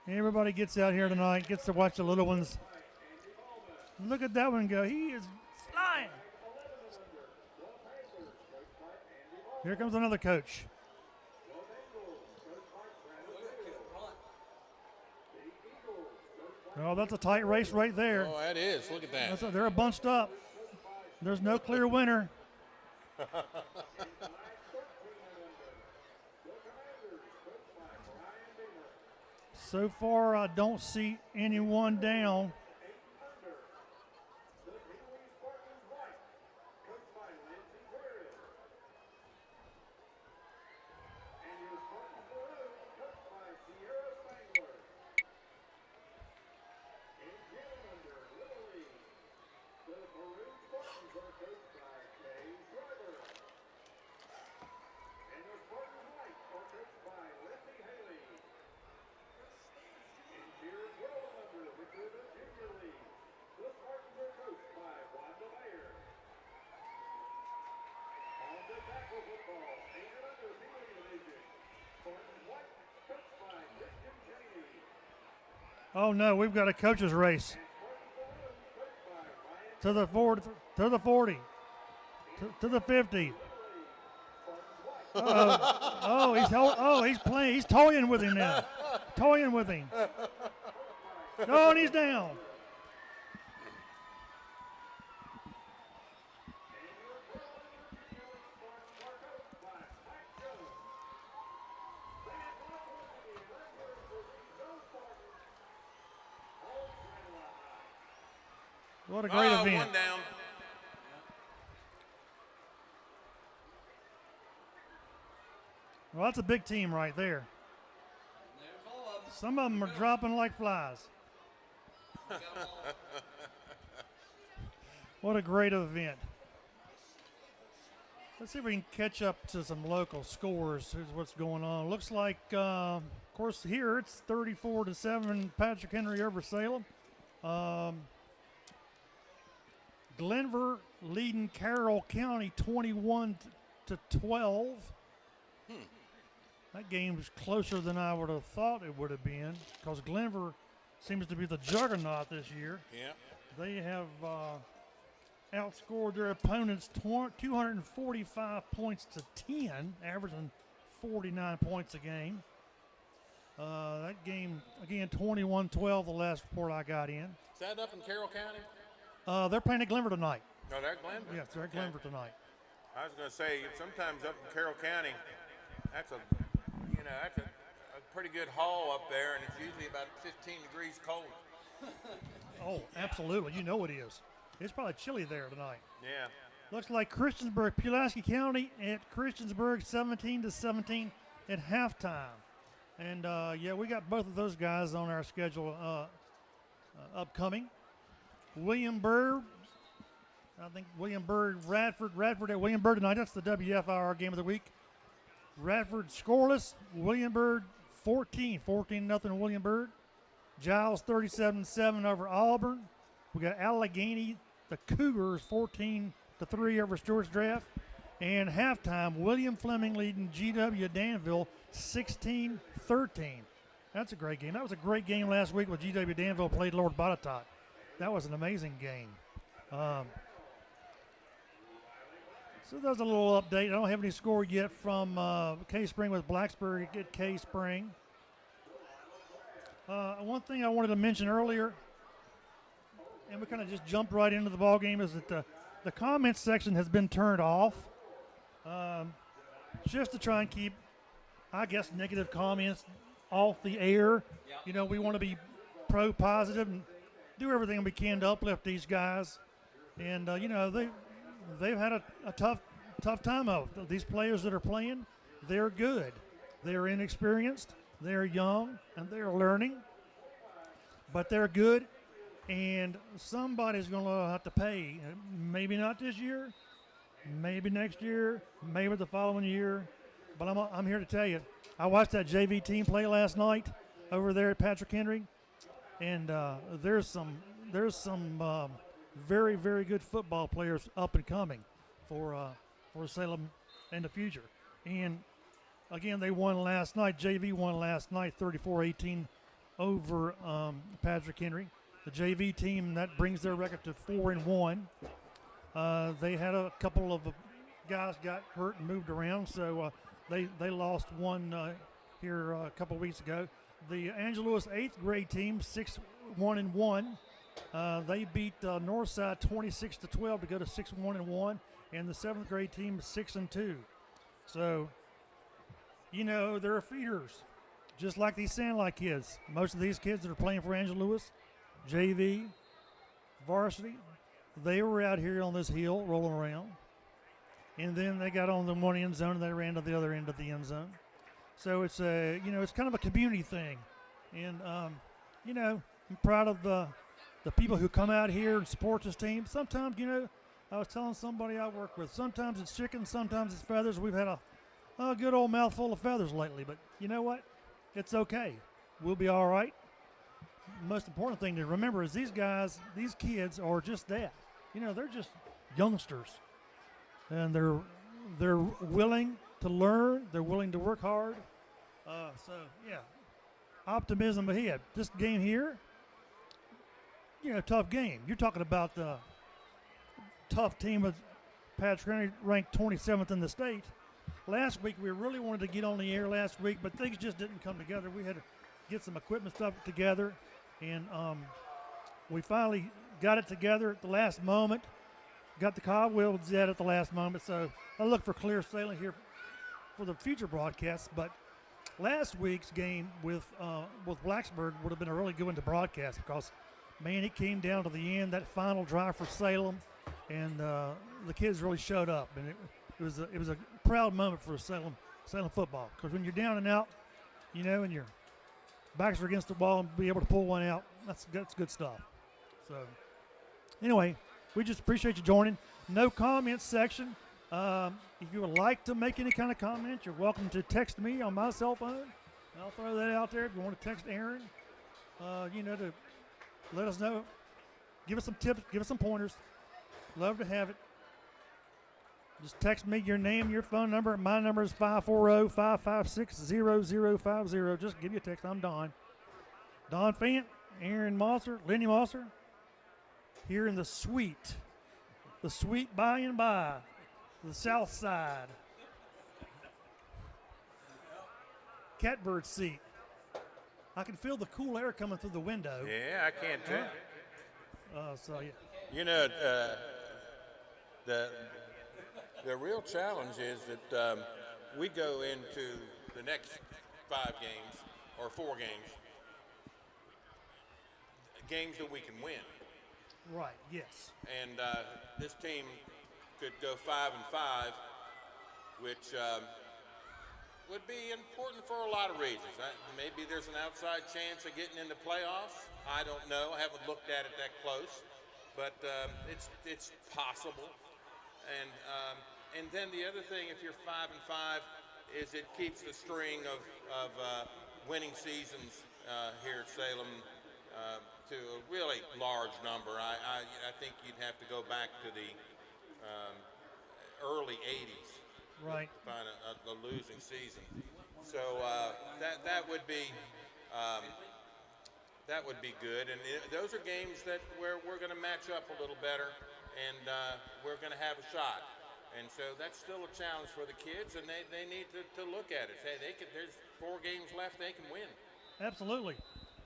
Everybody gets out here tonight, gets to watch the little ones. Look at that one go. He is flying. Here comes another coach. Oh, that's a tight race right there. Oh, that is. Look at that. They're bunched up. There's no clear winner. So far, I don't see anyone down. Oh no, we've got a coach's race. To the 40, to the 40, to the 50. He's playing. He's toying with him now. Toying with him. Oh, and he's down. What a great event. One down. Well, that's a big team right there. There's all of them. Some of them are dropping like flies. Got them all. What a great event. Let's see if we can catch up to some local scores. Here's what's going on. Looks like, of course, here it's 34-7 Patrick Henry over Salem. Glenver leading Carroll County 21-12. That game was closer than I would have thought it would have been because Glenver seems to be the juggernaut this year. Yeah. They have outscored their opponents 245 points to 10, averaging 49 points a game. That game, again, 21-12, the last report I got in. Is that up in Carroll County? They're playing at Glenver tonight. No, they're at Glenver. Yes, they're at Glenver tonight. I was going to say, sometimes up in Carroll County, that's a pretty good haul up there, and it's usually about 15 degrees cold. Oh, absolutely. You know it is. It's probably chilly there tonight. Yeah. Looks like Christiansburg, Pulaski County at Christiansburg 17-17 at halftime. And, we got both of those guys on our schedule upcoming. William Byrd, Radford at William Byrd tonight. That's the WFIR game of the week. Radford scoreless. William Byrd 14-0 William Byrd. Giles 37-7 over Auburn. We got Allegheny, the Cougars 14-3 over Stewart's Draft. And halftime, William Fleming leading GW Danville 16-13. That's a great game. That was a great game last week when GW Danville played Lord Botetourt. That was an amazing game. So there's a little update. I don't have any score yet from K-Spring with Blacksburg at K-Spring. One thing I wanted to mention earlier, and we kind of just jumped right into the ball game, is that the comments section has been turned off, just to try and keep, I guess, negative comments off the air. Yeah. You know, we want to be pro-positive and do everything we can to uplift these guys. And, they've had a tough time of it. These players that are playing, they're good. They're inexperienced, they're young, and they're learning. But they're good, and somebody's going to have to pay. Maybe not this year, maybe next year, maybe the following year. But I'm here to tell you, I watched that JV team play last night over there at Patrick Henry, and there's some very, very good football players up and coming for Salem in the future. And again, they won last night. JV won last night, 34-18 over Patrick Henry. The JV team, that brings their record to 4-1. They had a couple of guys got hurt and moved around, so they lost one here a couple weeks ago. The Angelois 8th grade team, 6-1-1. They beat Northside 26-12 to go to 6-1-1, and the 7th grade team is 6-2. So, they're feeders, just like these Sandlot kids. Most of these kids that are playing for Angelois, JV, varsity, they were out here on this hill rolling around, and then they got on the one end zone and they ran to the other end of the end zone. So it's it's kind of a community thing, and I'm proud of the people who come out here and support this team. Sometimes, I was telling somebody I work with, sometimes it's chicken, sometimes it's feathers. We've had a good old mouthful of feathers lately, but you know what? It's okay. We'll be all right. Most important thing to remember is these kids are just that. They're just youngsters, and they're willing to learn. They're willing to work hard. Optimism ahead. This game here, tough game. You're talking about the tough team with Patrick Henry ranked 27th in the state. Last week, we really wanted to get on the air last week, but things just didn't come together. We had to get some equipment stuff together, and we finally got it together at the last moment. Got the cobwebs out at the last moment, so I look for clear sailing here for the future broadcasts. But last week's game with Blacksburg would have been a really good one to broadcast because, man, it came down to the end, that final drive for Salem, and the kids really showed up, and it was a proud moment for Salem football, because when you're down and out, and your backs are against the wall and be able to pull one out, that's good stuff. So anyway, we just appreciate you joining. No comments section. If you would like to make any kind of comment, you're welcome to text me on my cell phone. I'll throw that out there. If you want to text Aaron, to let us know. Give us some tips. Give us some pointers. Love to have it. Just text me your name, your phone number. My number is 540-556-0050. Just give you a text. I'm Don. Don Fant, Aaron Mosser, Lenny Mosser, here in the sweet by and by, the south side. Catbird seat. I can feel the cool air coming through the window. Yeah, I can too. Yeah. You know, the real challenge is that we go into the next 5 games or 4 games that we can win. Right. Yes. And this team could go 5-5, which would be important for a lot of reasons. Maybe there's an outside chance of getting into playoffs. I don't know. I haven't looked at it that close, but it's possible. And then the other thing, if you're 5-5, is it keeps the string of winning seasons here at Salem to a really large number. I think you'd have to go back to the early 80s. Right. To find a losing season. So that would be good. And those are games where we're going to match up a little better, and we're going to have a shot. And so that's still a challenge for the kids, and they need to look at it. Say there's 4 games left, they can win. Absolutely.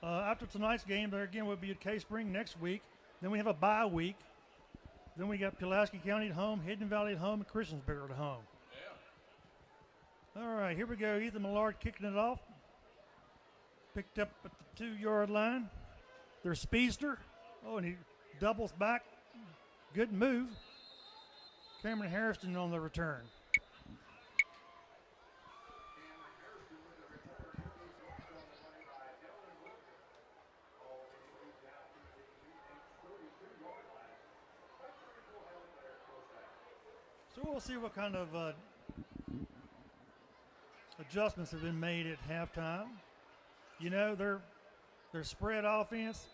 After tonight's game, there again will be at K-Spring next week. Then we have a bye week. Then we got Pulaski County at home, Hidden Valley at home, and Christiansburg at home. All right, here we go. Ethan Millard kicking it off. Picked up at the 2-yard line. Their speedster. Oh, and he doubles back. Good move. Cameron Harrison on the return. So we'll see what kind of adjustments have been made at halftime. You know, their spread offense,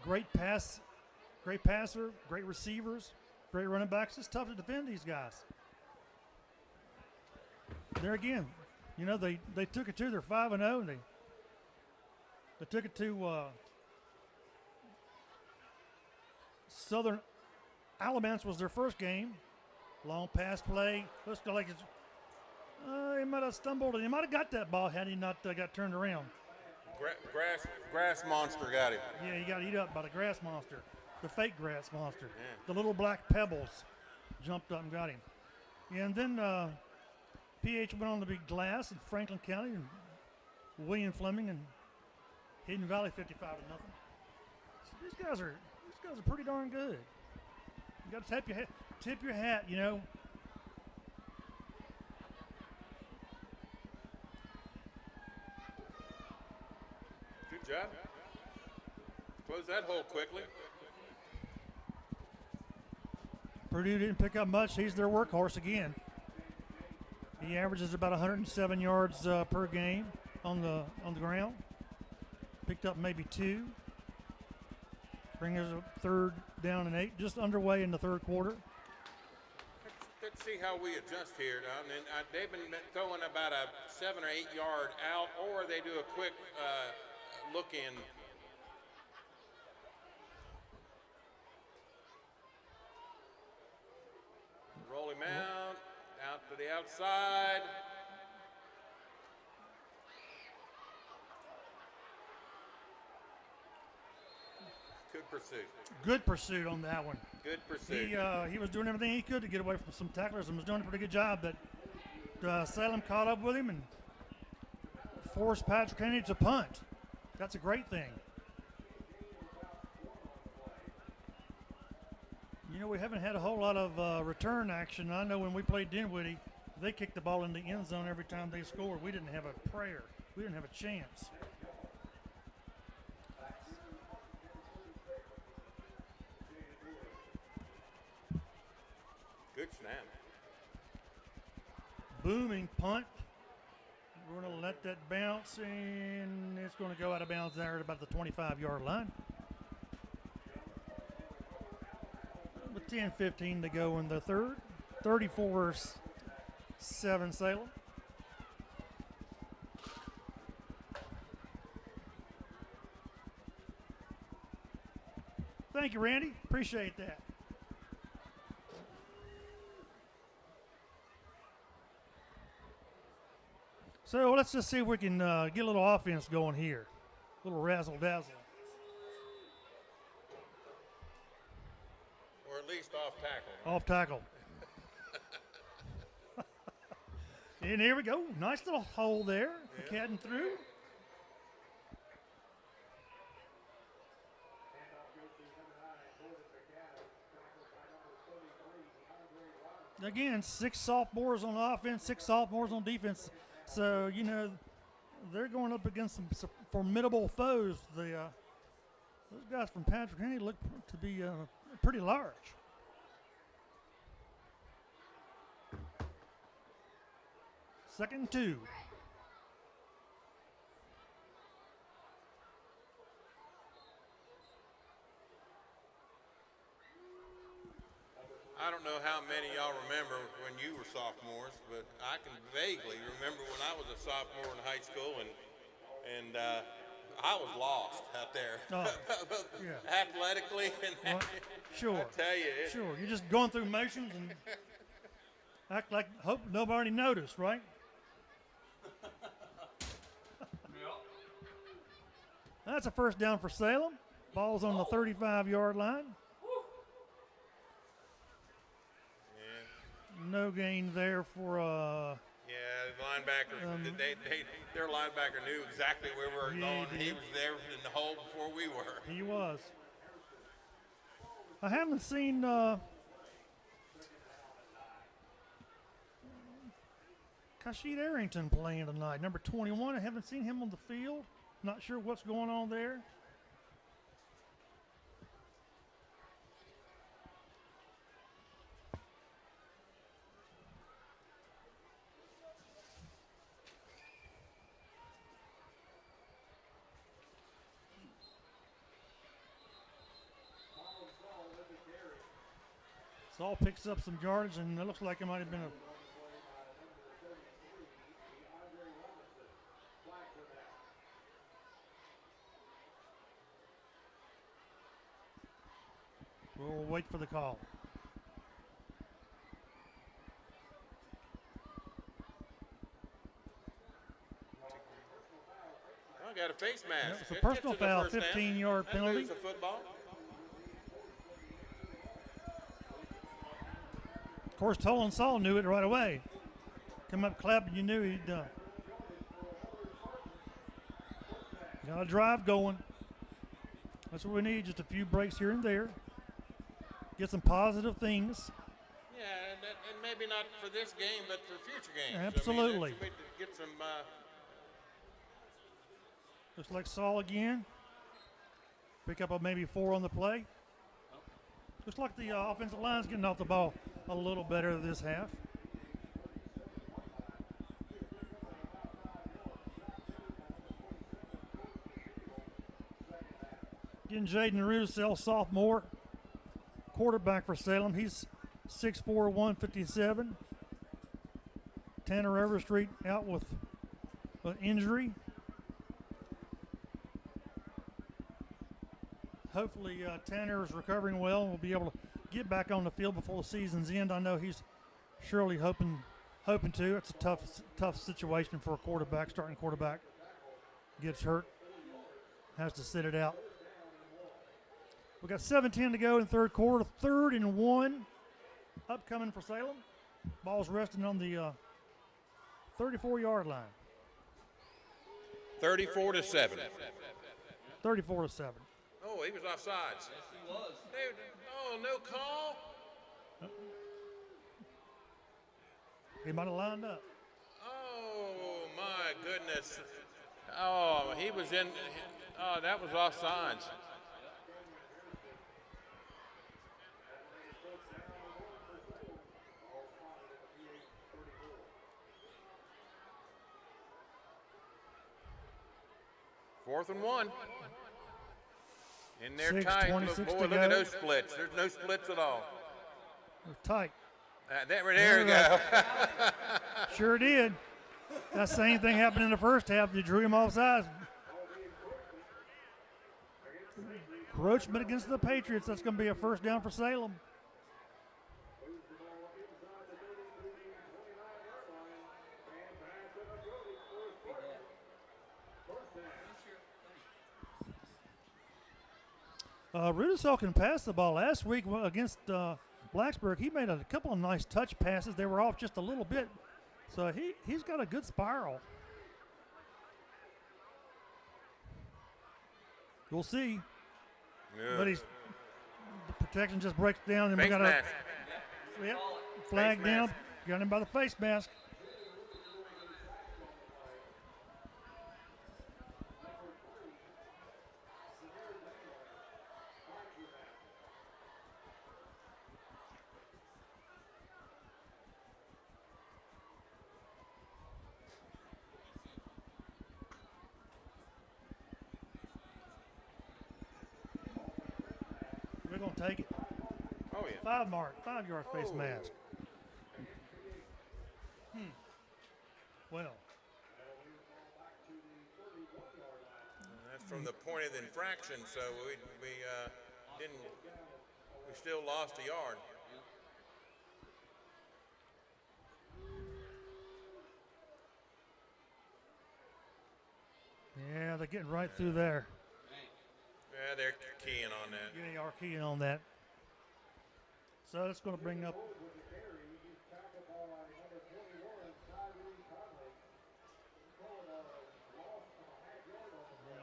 great passer, great receivers, great running backs. It's tough to defend these guys. There again, you know, they took it to, they're 5-0, and they took it to Southern Alamance was their first game. Long pass play. Looks like it's he might have stumbled and he might have got that ball had he not got turned around. Grass monster got him. Yeah, he got eat up by the grass monster, the fake grass monster. Yeah. The little black pebbles jumped up and got him. Yeah, and then PH went on to beat Glass in Franklin County and William Fleming and Hidden Valley 55-0. So these guys are pretty darn good. You got to tip your hat, you know. Good job. Close that hole quickly. Purdue didn't pick up much. He's their workhorse again. He averages about 107 yards per game on the ground. Picked up maybe 2. Bring us a 3rd down and 8. Just underway in the 3rd quarter. Let's see how we adjust here, Don. And they've been throwing about a 7 or 8 yard out, or they do a quick look in. Roll him out to the outside. Good pursuit. Good pursuit on that one. Good pursuit. He was doing everything he could to get away from some tacklers and was doing a pretty good job. But Salem caught up with him and forced Patrick Kennedy to punt. That's a great thing. You know, we haven't had a whole lot of return action. I know when we played Dinwiddie, they kicked the ball in the end zone every time they scored. We didn't have a prayer. We didn't have a chance. Good snap. booming punt. We're going to let that bounce, and it's going to go out of bounds there at about the 25-yard line. With 10:15 to go in the third. 34-7 Salem. Thank you, Randy. Appreciate that. So let's just see if we can get a little offense going here. A little razzle-dazzle. Or at least off tackle. Off tackle. And here we go. Nice little hole there. Yeah. Cadden through. Again, 6 sophomores on offense, 6 sophomores on defense. So, you know, they're going up against some formidable foes. Those guys from Patrick Henry look to be pretty large. Second and 2. I don't know how many of y'all remember when you were sophomores, but I can vaguely remember when I was a sophomore in high school, and I was lost out there, Yeah. athletically. And Sure. I tell you, Sure. You're just going through motions and act like hope nobody noticed, right? That's a first down for Salem. Ball's on the 35-yard line. No gain there for yeah, the linebacker. Their linebacker knew exactly where we were going. He was there in the hole before we were. he was. I haven't seen Kashid Arrington playing tonight. Number 21. I haven't seen him on the field. Not sure what's going on there. Saul picks up some yardage, and it looks like it might have been a we'll wait for the call. I got a face mask. It's a personal foul, 15-yard penalty. It's a football. Of course, Tolan Saul knew it right away. Come up clapping, you knew he'd done. Got a drive going. That's what we need, just a few breaks here and there. Get some positive things. Yeah, and maybe not for this game, but for future games. Absolutely. I mean, get some. Looks like Saul again. Pick up maybe 4 on the play. Looks like the offensive line's getting off the ball a little better this half. Getting Jaden Russell, sophomore, quarterback for Salem. He's 6'4", 157. Tanner Overstreet out with an injury. Hopefully Tanner is recovering well and will be able to get back on the field before the season's end. I know he's surely hoping to. It's a tough situation for a quarterback, starting quarterback. Gets hurt, has to sit it out. We got 7:10 to go in the third quarter. 3rd and 1 upcoming for Salem. Ball's resting on the 34-yard line. 34-7. 34-7. Oh, he was offsides. Yes, he was. Oh, no call. He might have lined up. Oh my goodness. Oh, he was in. Oh, that was offsides. 4th and 1. In there 6:26 tight. Look, to boy, look go. at those splits. There's no splits at all. They're tight. There we go. Sure did. That same thing happened in the first half. They drew him off sides. Encroachment against the Patriots. That's going to be a first down for Salem. Rudisell can pass the ball. Last week against Blacksburg, he made a couple of nice touch passes. They were off just a little bit. So he's got a good spiral. We'll see. Yeah. But the protection just breaks down. And Face we got mask. a flag Face down. mask. Got him by the face mask. We're going to take it. Oh, yeah. 5-yard face Oh. mask. Well, That's from the point of the infraction, so we still lost a yard. yeah, they're getting right through there. Yeah, they're keying on that. Getting our key in on that. So that's going to bring up.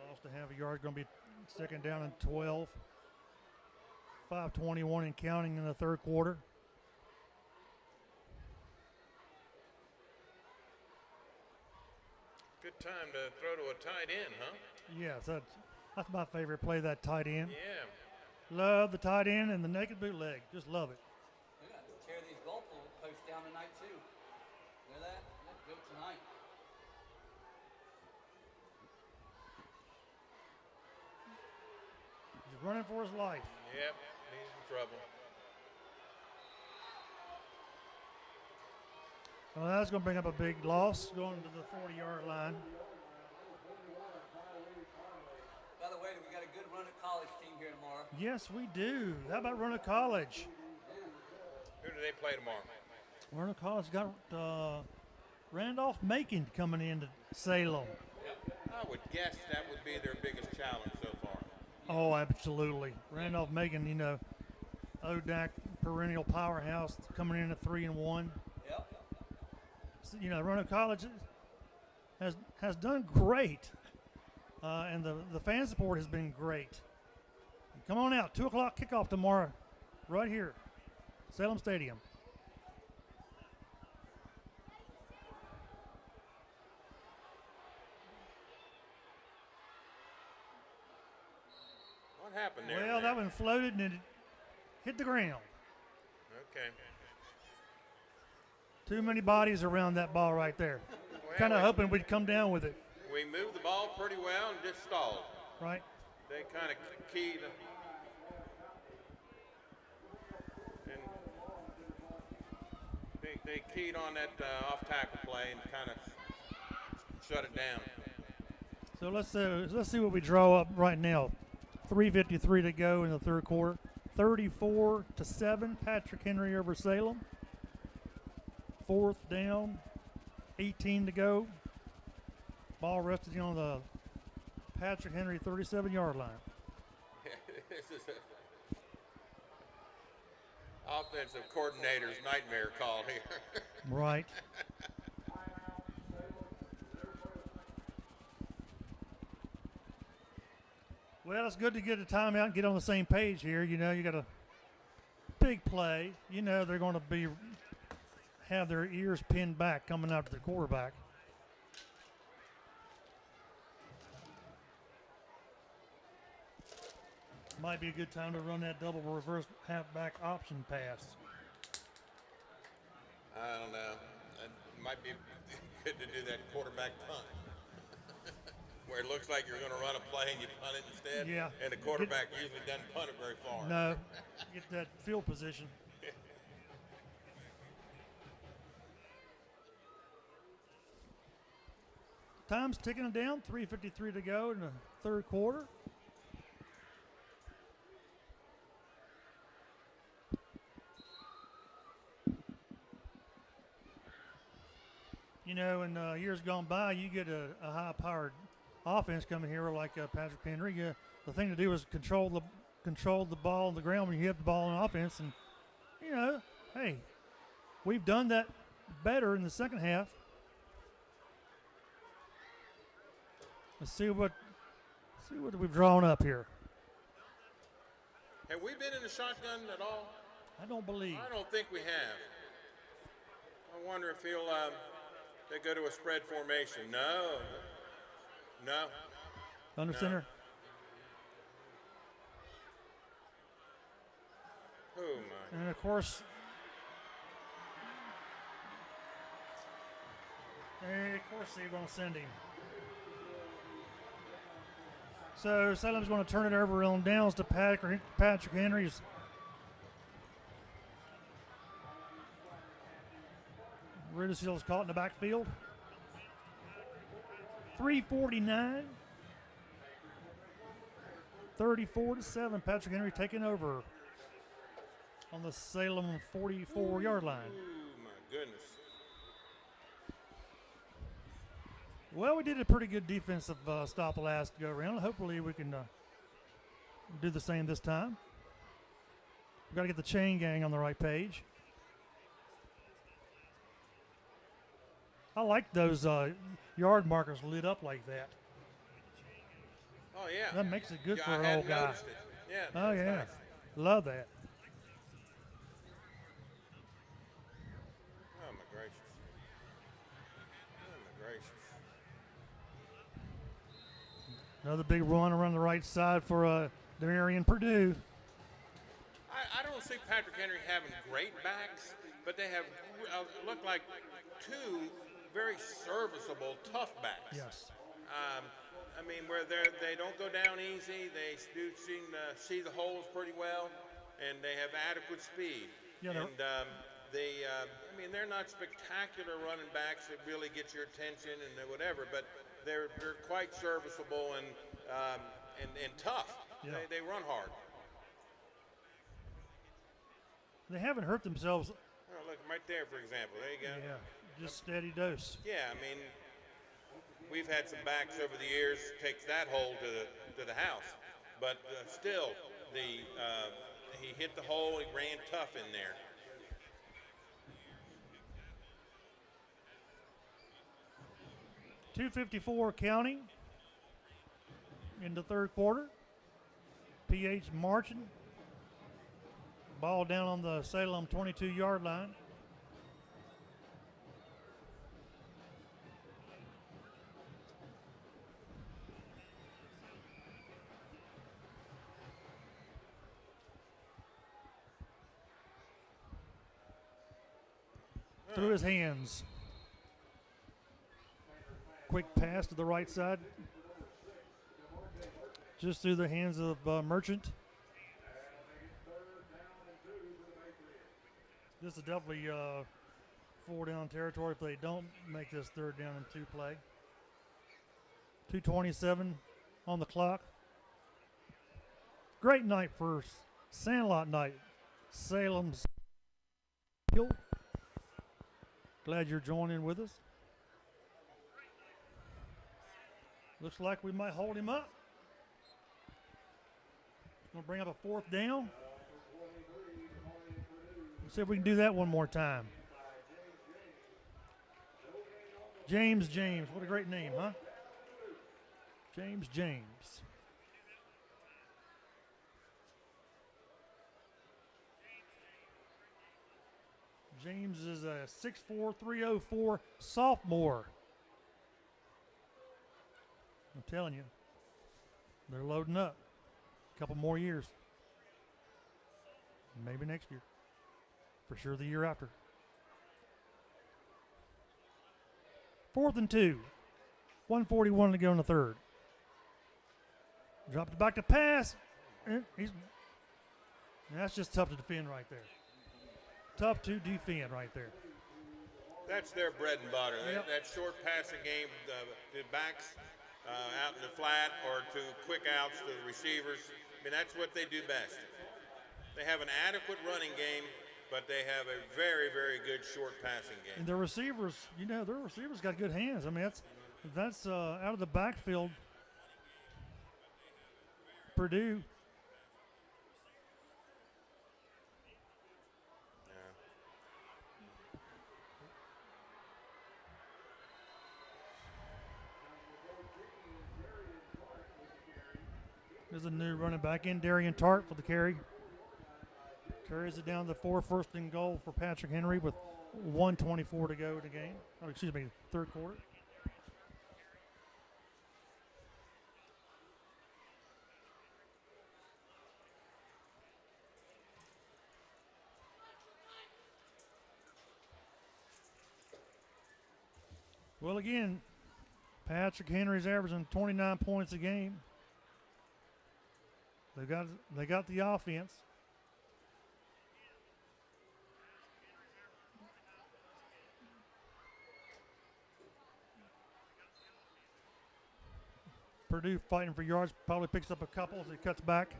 Lost a half a yard. Going to be second down and 12. 5:21 and counting in the third quarter. Good time to throw to a tight end, huh? Yes, that's my favorite play, that tight end. Yeah. Love the tight end and the naked bootleg. Just love it. We got to tear these goal posts down tonight too. Hear that? Go tonight. He's running for his life. Yep, he's in trouble. Well, that's going to bring up a big loss going to the 40-yard line. By the way, we got a good run at college team here tomorrow. Yes, we do. How about Roanoke College? Who do they play tomorrow? Roanoke College got Randolph-Macon coming into Salem. I would guess that would be their biggest challenge so far. Oh, absolutely. Randolph-Macon, ODAC perennial powerhouse coming in at 3-1. Yep. So, Roanoke College has done great, and the fan support has been great. Come on out, 2 o'clock kickoff tomorrow, right here, Salem Stadium. What happened there? Well, that one floated and it hit the ground. Okay. Too many bodies around that ball right there. Well, Kind of hoping we'd come down with it, we moved the ball pretty well and just stalled. right? They kind of keyed. And they keyed on that off tackle play and kind of shut it down. So let's see what we draw up right now. 3:53 to go in the third quarter. 34-7, Patrick Henry over Salem. Fourth down, 18 to go. Ball rested on the Patrick Henry 37-yard line. This is an offensive coordinator's nightmare call here. Right. Well, it's good to get a timeout and get on the same page here. You got a big play. They're going to have their ears pinned back coming after the quarterback. Might be a good time to run that double reverse halfback option pass. I don't know. It might be good to do that quarterback punt. where it looks like you're going to run a play and you punt it instead. Yeah. And the quarterback usually doesn't punt it very far. No, get that field position. Time's ticking down. 3:53 to go in the third quarter. You know, in years gone by, you get a high-powered offense coming here like Patrick Henry. The thing to do is control the ball on the ground when you have the ball on offense. And, you know, hey, we've done that better in the second half. Let's see what we've drawn up here. Have we been in the shotgun at all? I don't believe. I don't think we have. I wonder if he'll they go to a spread formation. No. Under center. Oh my. And of course, they're going to send him. So Salem's going to turn it over on downs to Patrick Henry. Ridicill's caught in the backfield. 3:49. 34-7. Patrick Henry taking over on the Salem 44-yard line. Oh my goodness. Well, we did a pretty good defensive stop last go around. Hopefully we can do the same this time. We've got to get the chain gang on the right page. I like those yard markers lit up like that. Oh yeah. That makes it good Yeah, for I an hadn't old guy. noticed it. Yeah. Oh, that's yeah. nice. Love that. Oh my gracious. Oh my gracious. Another big run around the right side for Demarion Purdue. I don't see Patrick Henry having great backs, but they have look like two very serviceable, tough backs. Yes. I mean, where they don't go down easy. They do seem to see the holes pretty well, and they have adequate speed. Yeah, and I mean, they're not spectacular running backs that really get your attention and whatever, but they're quite serviceable and tough. Yeah. They run hard. They haven't hurt themselves. Oh, look, right there, for example. There you go. Yeah, just steady dose. Yeah, I mean, we've had some backs over the years take that hole to the house, but still, he hit the hole. He ran tough in there. .254 counting in the third quarter. PH marching. Ball down on the Salem 22-yard line. Through his hands. Quick pass to the right side. Just through the hands of Merchant. This is definitely 4-down territory if they don't make this 3rd down and 2 play. 2:27 on the clock. Great night for Sandlot night. Salem's Hill. Glad you're joining with us. Looks like we might hold him up. Gonna bring up a 4th down. Let's see if we can do that one more time. James. What a great name, huh? James. James is a 6'4", 304 sophomore. I'm telling you, they're loading up. A couple more years. Maybe next year. For sure the year after. 4th and 2. 1:41 to go in the third. Dropped it back to pass. And that's just tough to defend right there. Tough to defend right there. That's their bread and butter. Yep. That short passing game, the backs out in the flat or to quick outs to the receivers. I mean, that's what they do best. They have an adequate running game, but they have a very, very good short passing game. And their receivers, their receivers got good hands. I mean, that's out of the backfield. Purdue. There's a new running back in, Darian Tart for the carry. Carries it down the 4, first and goal for Patrick Henry with 1:24 to go in the game. Oh, excuse me, third quarter. Well, again, Patrick Henry's averaging 29 points a game. They got the offense. Purdue fighting for yards, probably picks up a couple as he cuts back.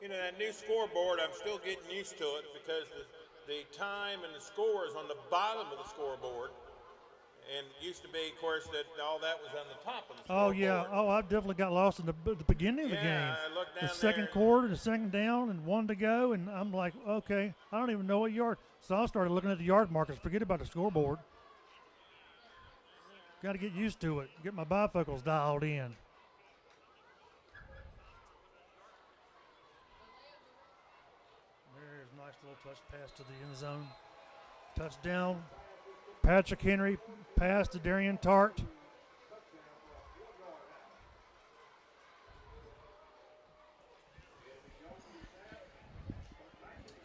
You know, that new scoreboard, I'm still getting used to it because the time and the score is on the bottom of the scoreboard. And it used to be, of course, that all that was on the top of the scoreboard. Oh, yeah. Oh, I definitely got lost in the beginning of the game. I looked down the second there. quarter, the second down, and 1 to go. And I'm like, okay, I don't even know what yard. So I started looking at the yard markers. Forget about the scoreboard. Got to get used to it. Get my bifocals dialed in. There's a nice little touch pass to the end zone. Touchdown. Patrick Henry pass to Darian Tart.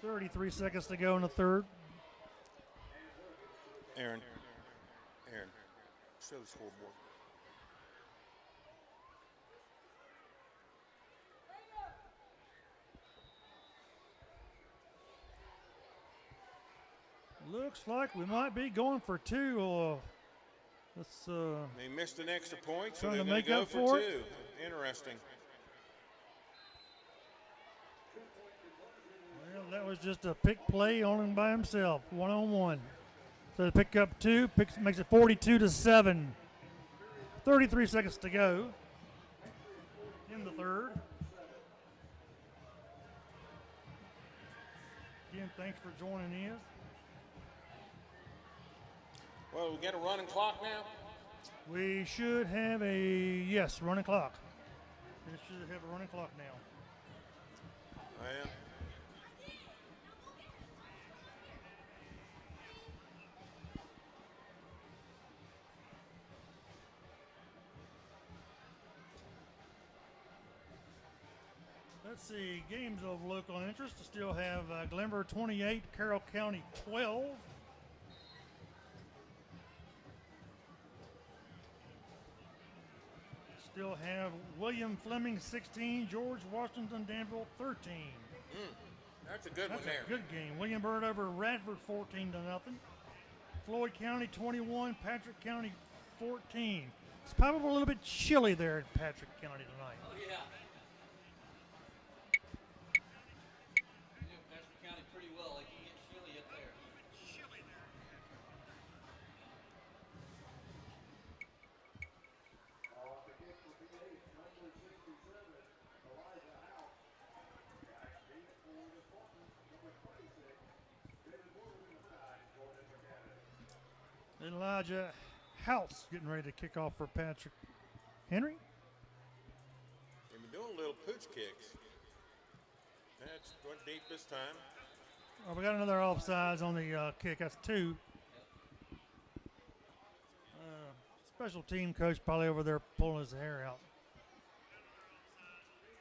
.33 seconds to go in the third. Aaron, show the scoreboard. Looks like we might be going for 2. Let's. They missed an extra point, so Trying they're to going to make go up for for 2. it. Interesting. Well, that was just a pick play on him by himself, 1-on-1. So they pick up 2, makes it 42-7. 33 seconds to go in the third. Again, thanks for joining in. Well, we got a running clock now. We should have running clock. We should have a running clock now. Well, Let's see, games of local interest. I still have Glenver 28, Carroll County 12. Still have William Fleming 16, George Washington Danville 13. that's a good That's one there. a good game. William Byrd over Radford 14-0. Floyd County 21, Patrick County 14. It's probably a little bit chilly there in Patrick County tonight. Oh, yeah. You know Patrick County pretty well. Like, you get chilly up there. Elijah House getting ready to kick off for Patrick Henry. They've been doing little pooch kicks. That's went deep this time. Oh, we got another offsides on the kick. That's 2. Special team coach probably over there pulling his hair out.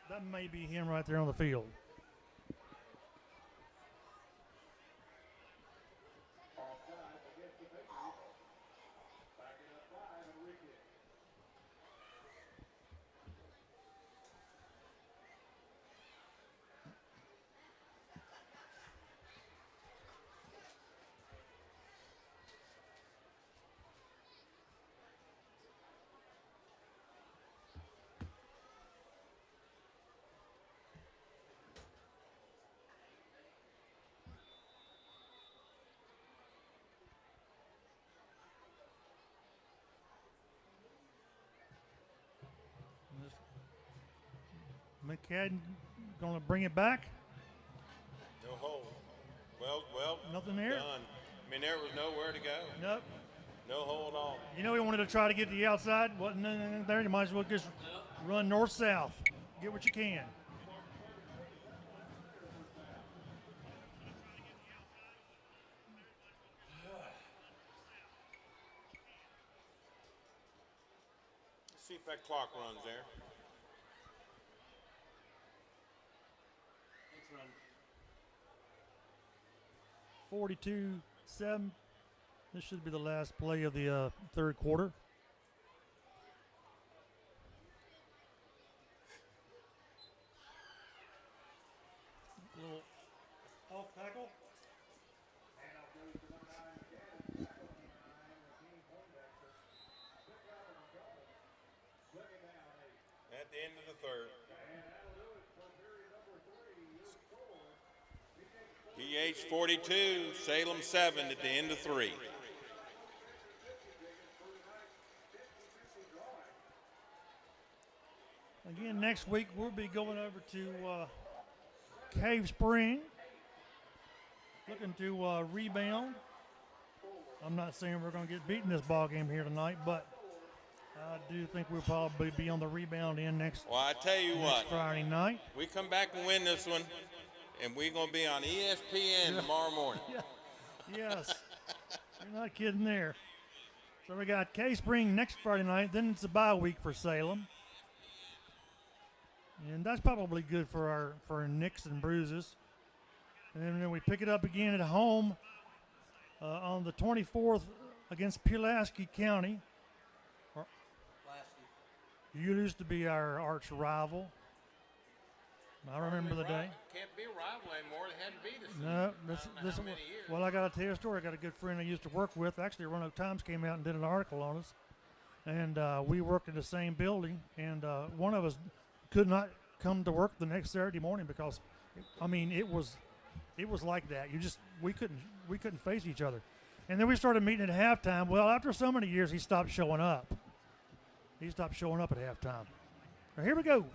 That may be him right there on the field. McCadden going to bring it back. No hold. Well, Nothing there. done. I mean, there was nowhere to go. Nope. No hold at all. You know, he wanted to try to get to the outside. Wasn't anything there. You might as well just run north-south. Get what you can. Let's see if that clock runs there. It's run. 42-7. This should be the last play of the third quarter. A little off tackle. At the end of the third. PH 42, Salem 7 at the end of 3. Again, next week we'll be going over to Cave Spring, looking to rebound. I'm not saying we're going to get beaten this ball game here tonight, but I do think we'll probably be on the rebound end next Well, I tell you what, Friday night. we come back and win this one, and we're going to be on ESPN tomorrow morning. Yeah. Yes, you're not kidding there. So we got Cave Spring next Friday night. Then it's a bye week for Salem. And that's probably good for our nicks and bruises. And then we pick it up again at home on the 24th against Pulaski County. Plastic. You used to be our arch rival. I remember the day. Can't be a rival anymore. They had to beat us. No, How many years? well, I got to tell you a story. I got a good friend I used to work with. Actually, Roanoke Times came out and did an article on us. And we worked in the same building. And one of us could not come to work the next Saturday morning because, I mean, it was like that. We couldn't face each other. And then we started meeting at halftime. Well, after so many years, he stopped showing up. He stopped showing up at halftime. Now, here we go.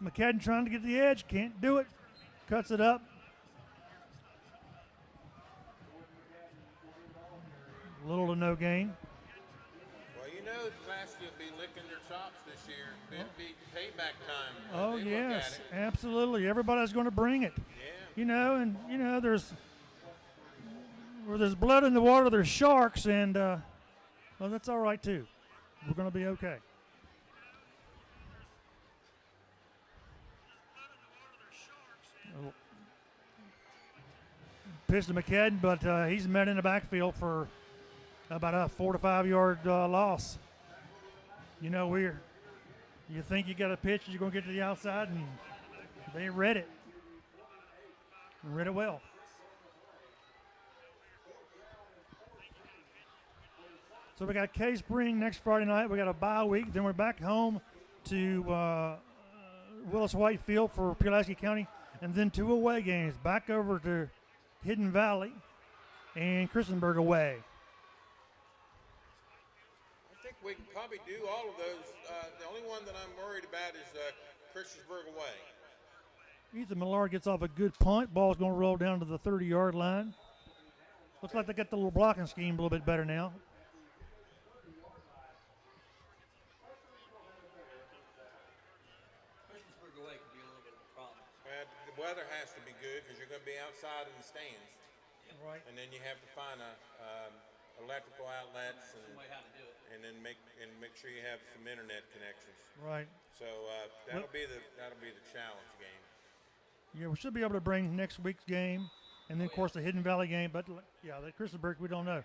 McCadden trying to get the edge, can't do it. Cuts it up. Little to no gain. Well, you know, Pulaski will be licking their chops this year. It'll be payback time. Oh, They look yes, at it. absolutely. Everybody's going to bring it. Yeah. You know, and, there's where there's blood in the water, there's sharks, and, well, that's all right, too. We're going to be okay. Pitch to McCadden, but he's met in the backfield for about a 4 to 5 yard loss. You know, you think you got a pitch, you're going to get to the outside, and they read it. Read it well. So we got Cave Spring next Friday night. We got a bye week. Then we're back home to Willis White Field for Pulaski County, and then 2 away games. Back over to Hidden Valley and Christiansburg away. I think we can probably do all of those. The only one that I'm worried about is Christiansburg away. Ethan Millard gets off a good punt. Ball's going to roll down to the 30-yard line. Looks like they got the little blocking scheme a little bit better now. Christiansburg away could be a little bit of a problem. The weather has to be good because you're going to be outside in the stands. Right. And then you have to find electrical outlets Some way how to do it. and then make sure you have some internet connections. Right. So that'll be the challenge game. Yeah, we should be able to bring next week's game, and then, of course, the Hidden Valley game. But, yeah, the Christiansburg, we don't know.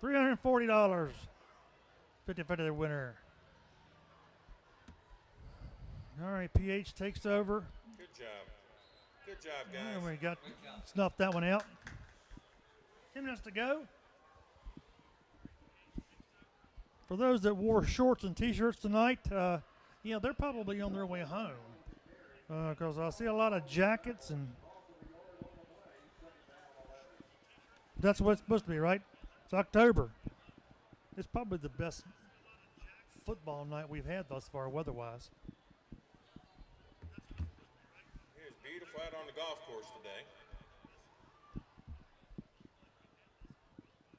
$340. 50-50 winner. All right, PH takes over. Good job. Good job, And guys. we got snuffed that one out. 10 minutes to go. For those that wore shorts and T-shirts tonight, they're probably on their way home because I see a lot of jackets, and that's what it's supposed to be, right? It's October. It's probably the best football night we've had thus far, weather-wise. It was beautiful out on the golf course today.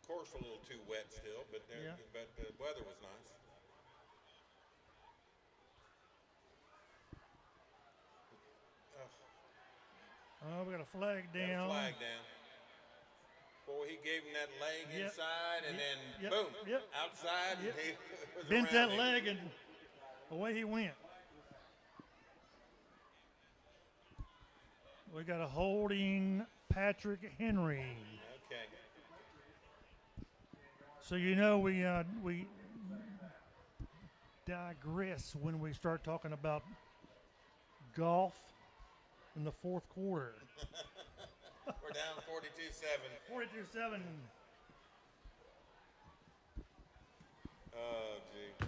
Course a little too wet still, but the weather was nice. Oh, we got a flag Got a down. flag down. Boy, he gave him that leg inside, and then boom, outside. Yep. And he was Bent around that him. leg and away he went. We got a holding Patrick Henry. Okay. So we digress when we start talking about golf in the fourth quarter. We're down 42-7. 42-7. Oh, gee.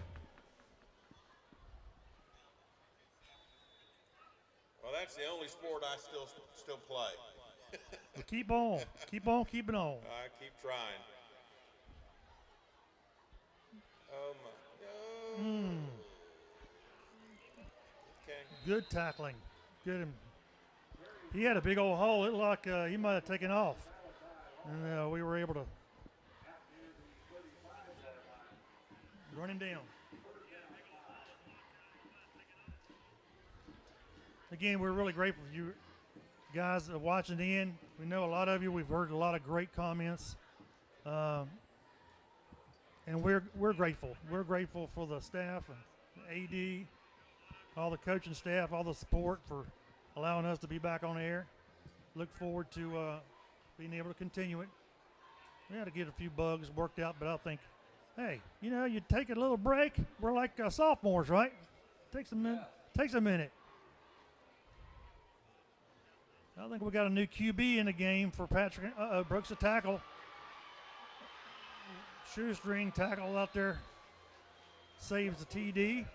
Well, that's the only sport I still play. Well, keep on keeping on. I keep trying. Oh my. Oh. Okay. Good tackling. Good. He had a big old hole. It looked like he might have taken off. And we were able to run him down. Again, we're really grateful for you guys watching in. We know a lot of you. We've heard a lot of great comments. And we're grateful. We're grateful for the staff and the AD, all the coaching staff, all the support for allowing us to be back on air. Look forward to being able to continue it. We had to get a few bugs worked out, but I think, hey, you take a little break. We're like sophomores, right? Takes a minute. I think we got a new QB in the game for Patrick. Brooks a tackle. Shoestring tackle out there. Saves the TD.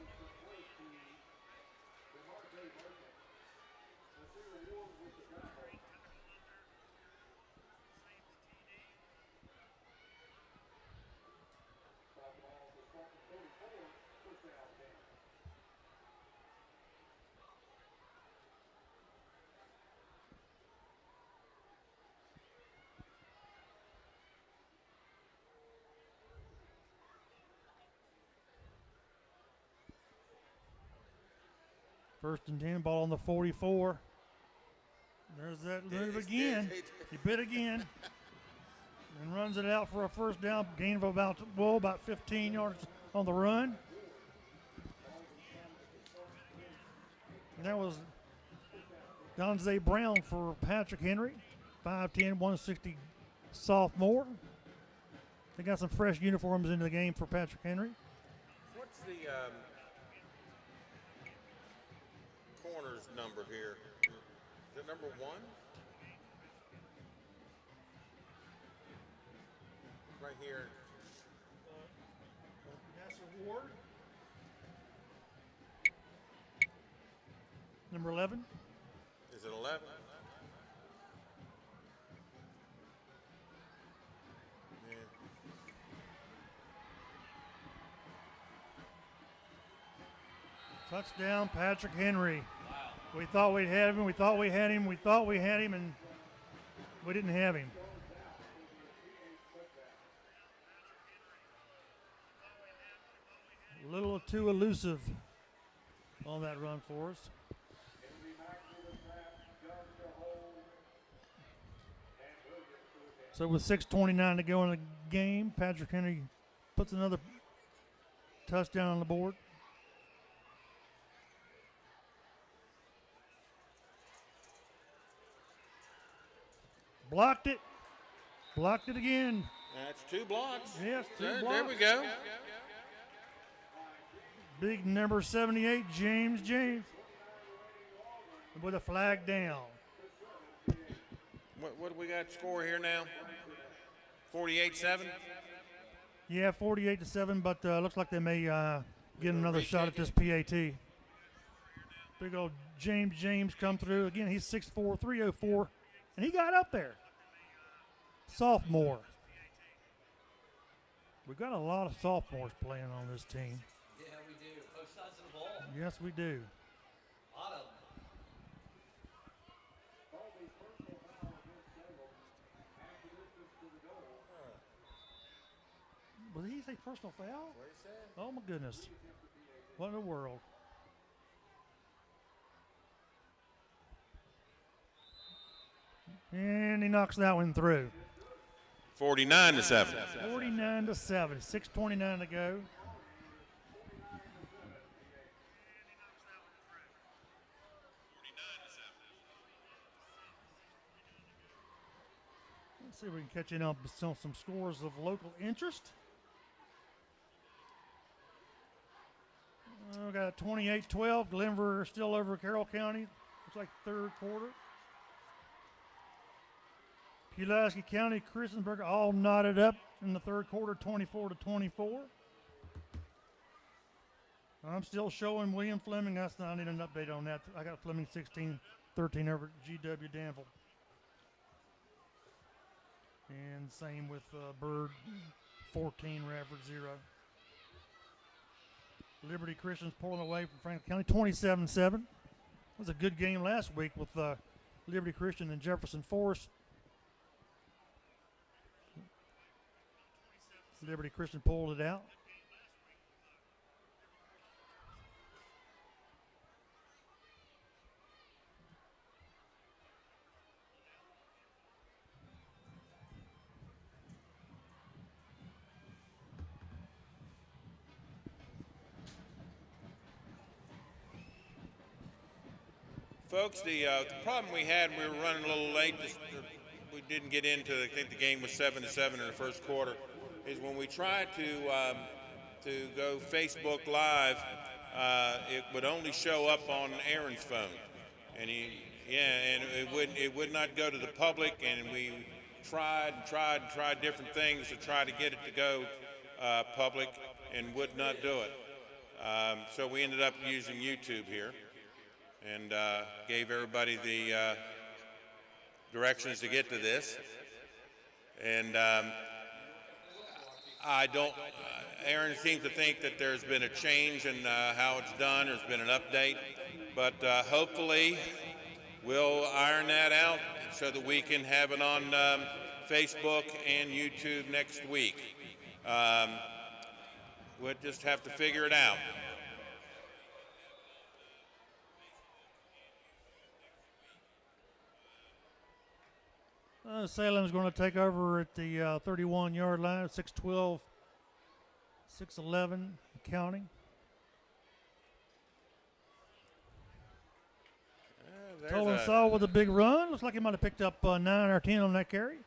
First and 10, ball on the 44. There's that move again. He bit again. And runs it out for a first down, gain of about 15 yards on the run. And that was Donzay Brown for Patrick Henry, 5'10", 160 sophomore. They got some fresh uniforms into the game for Patrick Henry. What's the corner's number here? Is it number 1? Right here. Nasser Ward. Number 11. Is it 11? Yeah. Touchdown, Patrick Henry. Wow. We thought we'd have him. We thought we had him. We thought we had him, and we didn't have him. A little too elusive on that run for us. So with 6:29 to go in the game, Patrick Henry puts another touchdown on the board. Blocked it. Blocked it again. That's 2 blocks. Yes, two There blocks. we go. Big number 78, James with a flag down. What do we got score here now? 48-7? Yeah, 48-7, but looks like they may get another shot at this PAT. Big old James come through. Again, he's 6'4", 304, and he got up there. Sophomore. We've got a lot of sophomores playing on this team. Yeah, we do. Both sides of the ball. Yes, we do. A lot of them. Called a personal foul against Salem after distance to the goal. Did he say personal foul? What he said? Oh, my goodness. What in the world? And he knocks that one through. 49-7. 49-7. 6:29 to go. Let's see if we can catch in on some scores of local interest. We got 28-12. Glenver still over Carroll County. Looks like third quarter. Pulaski County, Christiansburg all knotted up in the third quarter, 24-24. I'm still showing William Fleming. I need an update on that. I got Fleming 16-13 over GW Danville. And same with Bird, 14, Radford 0. Liberty Christians pulling away from Franklin County, 27-7. It was a good game last week with Liberty Christian and Jefferson Forest. Liberty Christian pulled it out. Folks, the problem we had, we were running a little late. We didn't get into. I think the game was 7-7 in the first quarter. Is when we tried to go Facebook Live, it would only show up on Aaron's phone, and it would not go to the public. And we tried different things to try to get it to go public, and would not do it. So we ended up using YouTube here, and gave everybody the directions to get to this. And Aaron seems to think that there's been a change in how it's done. There's been an update, but hopefully we'll iron that out so that we can have it on Facebook and YouTube next week. We'll just have to figure it out. Salem's going to take over at the 31-yard line, 6-12, 6-11, counting. Tolan Saw with a big run. Looks like he might have picked up 9 or 10 on that carry.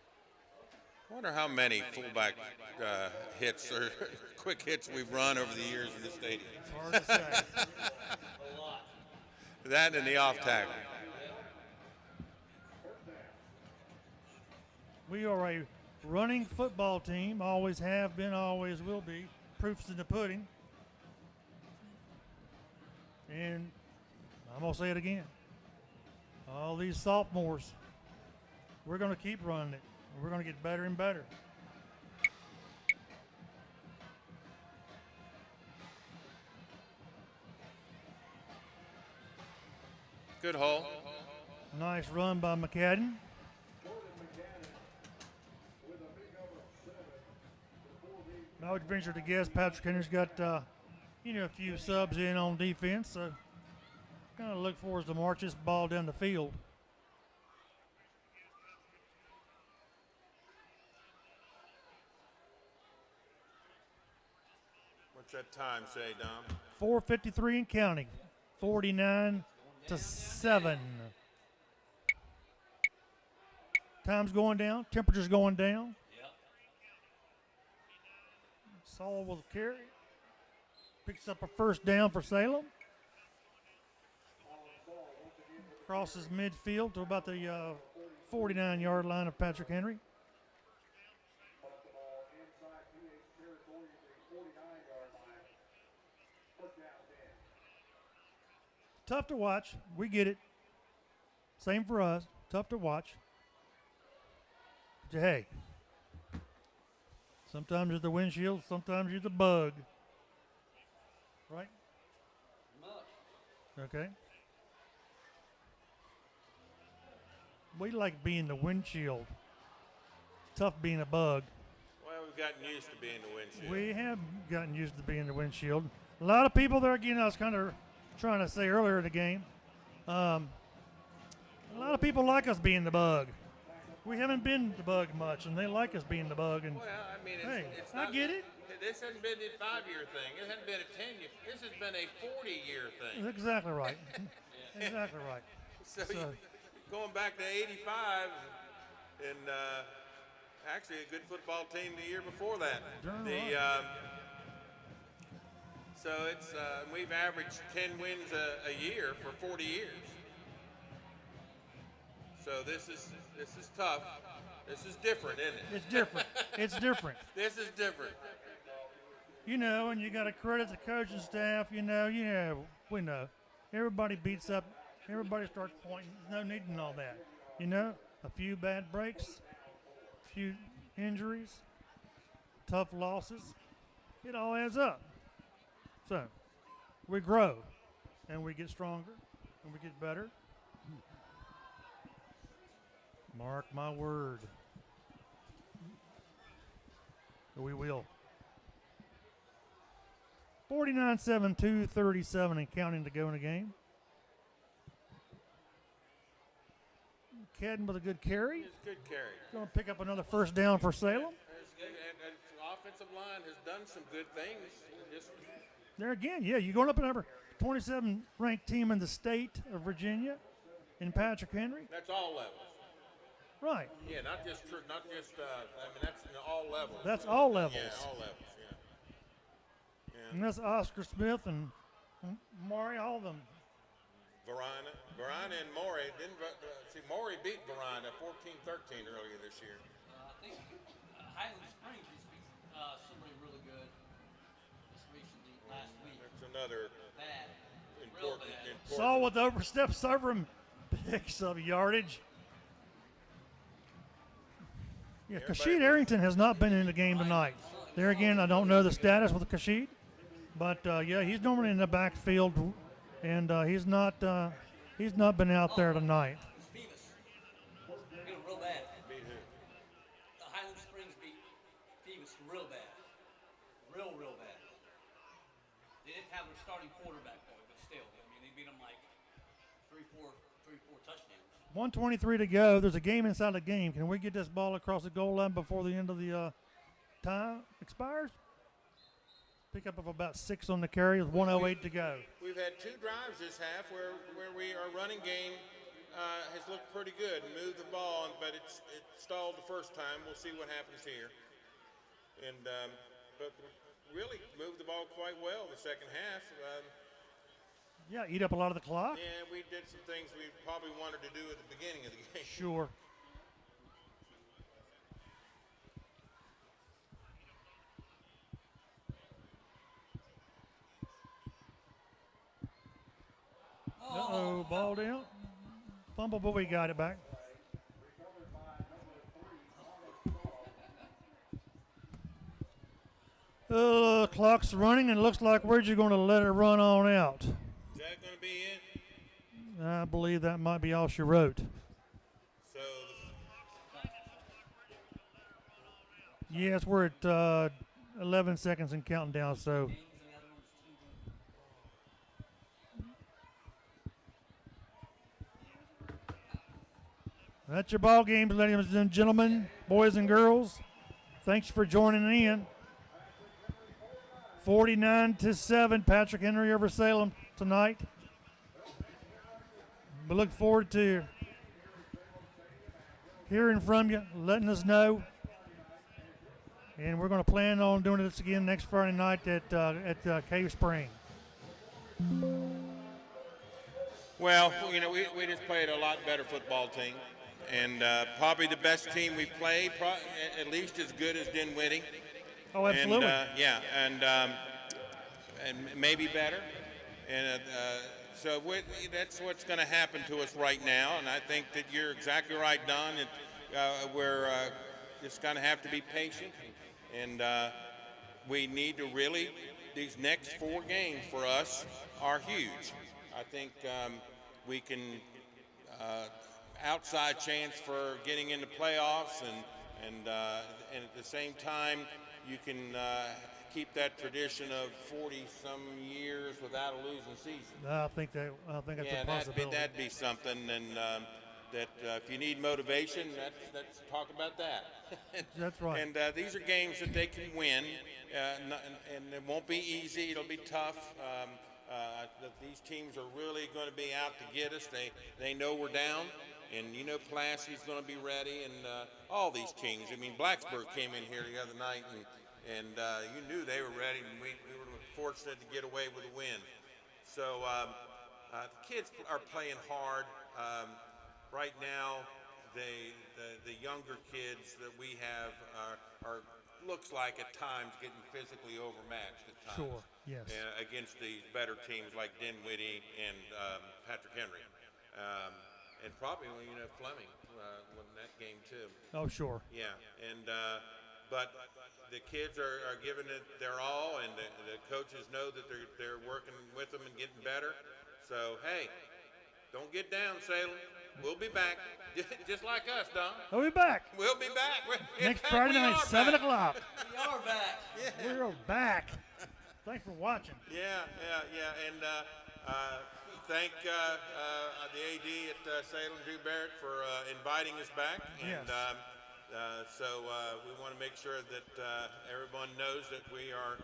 I wonder how many fullback hits or quick hits we've run over the years in the stadium. It's hard to say. A lot. That and the off tackle. We are a running football team, always have been, always will be. Proof's in the pudding. And I'm going to say it again. All these sophomores, we're going to keep running it. We're going to get better and better. Good hole. Nice run by McCadden. I would venture to guess Patrick Henry's got, a few subs in on defense. So kind of look for us to march this ball down the field. What's that time say, Dom? 4:53 and counting. 49-7. Time's going down. Temperature's going down. Saul with a carry. Picks up a first down for Salem. Crosses midfield to about the 49-yard line of Patrick Henry. Tough to watch. We get it. Same for us. Tough to watch. But hey, Sometimes you're the windshield, sometimes you're the bug. Right? Much. Okay. We like being the windshield. It's tough being a bug. Well, we've gotten used to being the windshield. We have gotten used to being the windshield. A lot of people there, again, I was kind of trying to say earlier in the game, a lot of people like us being the bug. We haven't been the bug much, and they like us being the bug. And Well, I mean, hey, it's I not, get it. This hasn't been a 5-year thing. It hasn't been a 10-year. This has been a 40-year thing. Exactly right. Exactly right. So going back to '85, and actually a good football team the year before that. Darn The right. so it's we've averaged 10 wins a year for 40 years. So this is tough. This is different, isn't it? It's different. It's different. This is different. You know, and you got to credit the coaching staff. You know, we know. Everybody beats up. Everybody starts pointing. There's no need in all that. You know, a few bad breaks, a few injuries, tough losses. It all adds up. So, we grow, and we get stronger, and we get better. Mark my word. We will. 49-7, 2:37 and counting to go in the game. Cadden with a good carry. It's a good carry. Going to pick up another first down for Salem. And offensive line has done some good things. Just There again, yeah, you're going up a number 27 ranked team in the state of Virginia in Patrick Henry. that's all levels. Right. Yeah, not just. I mean, that's in all levels. That's all levels. Yeah, all levels. Yeah. And that's Oscar Smith and Maury, all of them. Verona and Maury didn't. Maury beat Verona 14-13 earlier this year. I think Highland Springs just beat somebody really good just recently, last week. That's another Bad. important. Saul with oversteps over him, picks up yardage. Yeah, Kashid Arrington has not been in the game tonight. There again, I don't know the status with Kashid, but yeah, he's normally in the backfield, and he's not been out there tonight. It's Beavis. Beat him real bad. Beat who? Highland Springs beat Beavis real bad. Real bad. They didn't have their starting quarterback though, but still, I mean, they beat them like three, four touchdowns. 1:23 to go. There's a game inside the game. Can we get this ball across the goal line before the end of the time expires? Pick up of about 6 on the carry with 1:08 to go. We've had 2 drives this half where our running game has looked pretty good and moved the ball, but it stalled the first time. We'll see what happens here. And but really moved the ball quite well the second half. Yeah, eat up a lot of the clock. Yeah, we did some things we probably wanted to do at the beginning of the game. Sure. Uh-oh, ball down. Fumble, but we got it back. Clock's running, and it looks like we're just going to let it run on out. Is that going to be it? I believe that might be all she wrote. So Yes, we're at 11 seconds and counting down, so. That's your ball game, ladies and gentlemen, boys and girls. Thanks for joining in. 49-7, Patrick Henry over Salem tonight. We look forward to hearing from you, letting us know. And we're going to plan on doing this again next Friday night at Cave Spring. well, we just played a lot better football team, and probably the best team we've played, at least as good as Dinwiddie. Oh, absolutely. And maybe better. And so that's what's going to happen to us right now. And I think that you're exactly right, Don. We're just going to have to be patient And we need to really, these next 4 games for us are huge. I think we can outside chance for getting into playoffs, and at the same time you can keep that tradition of 40-some years without a losing season. I think that's a possibility. That'd be something, and that if you need motivation, let's talk about that. That's right. And these are games that they can win, and it won't be easy. It'll be tough. These teams are really going to be out to get us. They know we're down, and you know Pulaski's going to be ready, and all these teams. I mean, Blacksburg came in here the other night, and you knew they were ready, and we were fortunate to get away with a win. So the kids are playing hard. Right now, the younger kids that we have are looks like at times getting physically overmatched at times. Sure, yes. Against these better teams like Dinwiddie and Patrick Henry. And probably, Fleming won that game too. Oh, sure. Yeah, and but the kids are giving it their all, and the coaches know that they're working with them and getting better. So, hey, don't get down, Salem. We'll be back, just like us, Don. We'll be back We'll be back. next Friday night, 7 o'clock. We are back. We're back. Thanks for watching. Yeah, and thank the AD at Salem, Drew Barrett, for inviting us back. And Yes. so we want to make sure that everyone knows that we are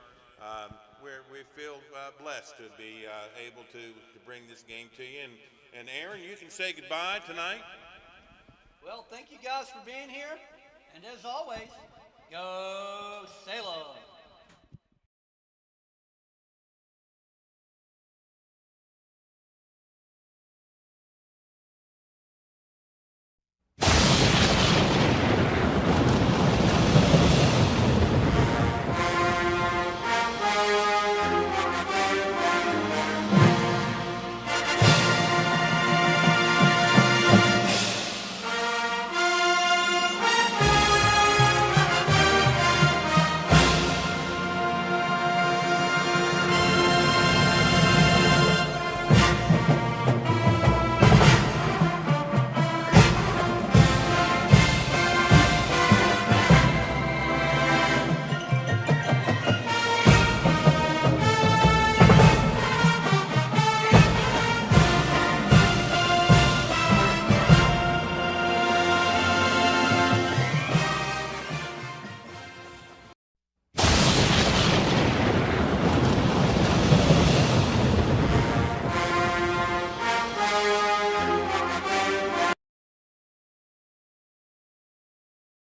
we feel blessed to be able to bring this game to you. And Aaron, you can say goodbye tonight. Well, thank you guys for being here. And as always, go Salem.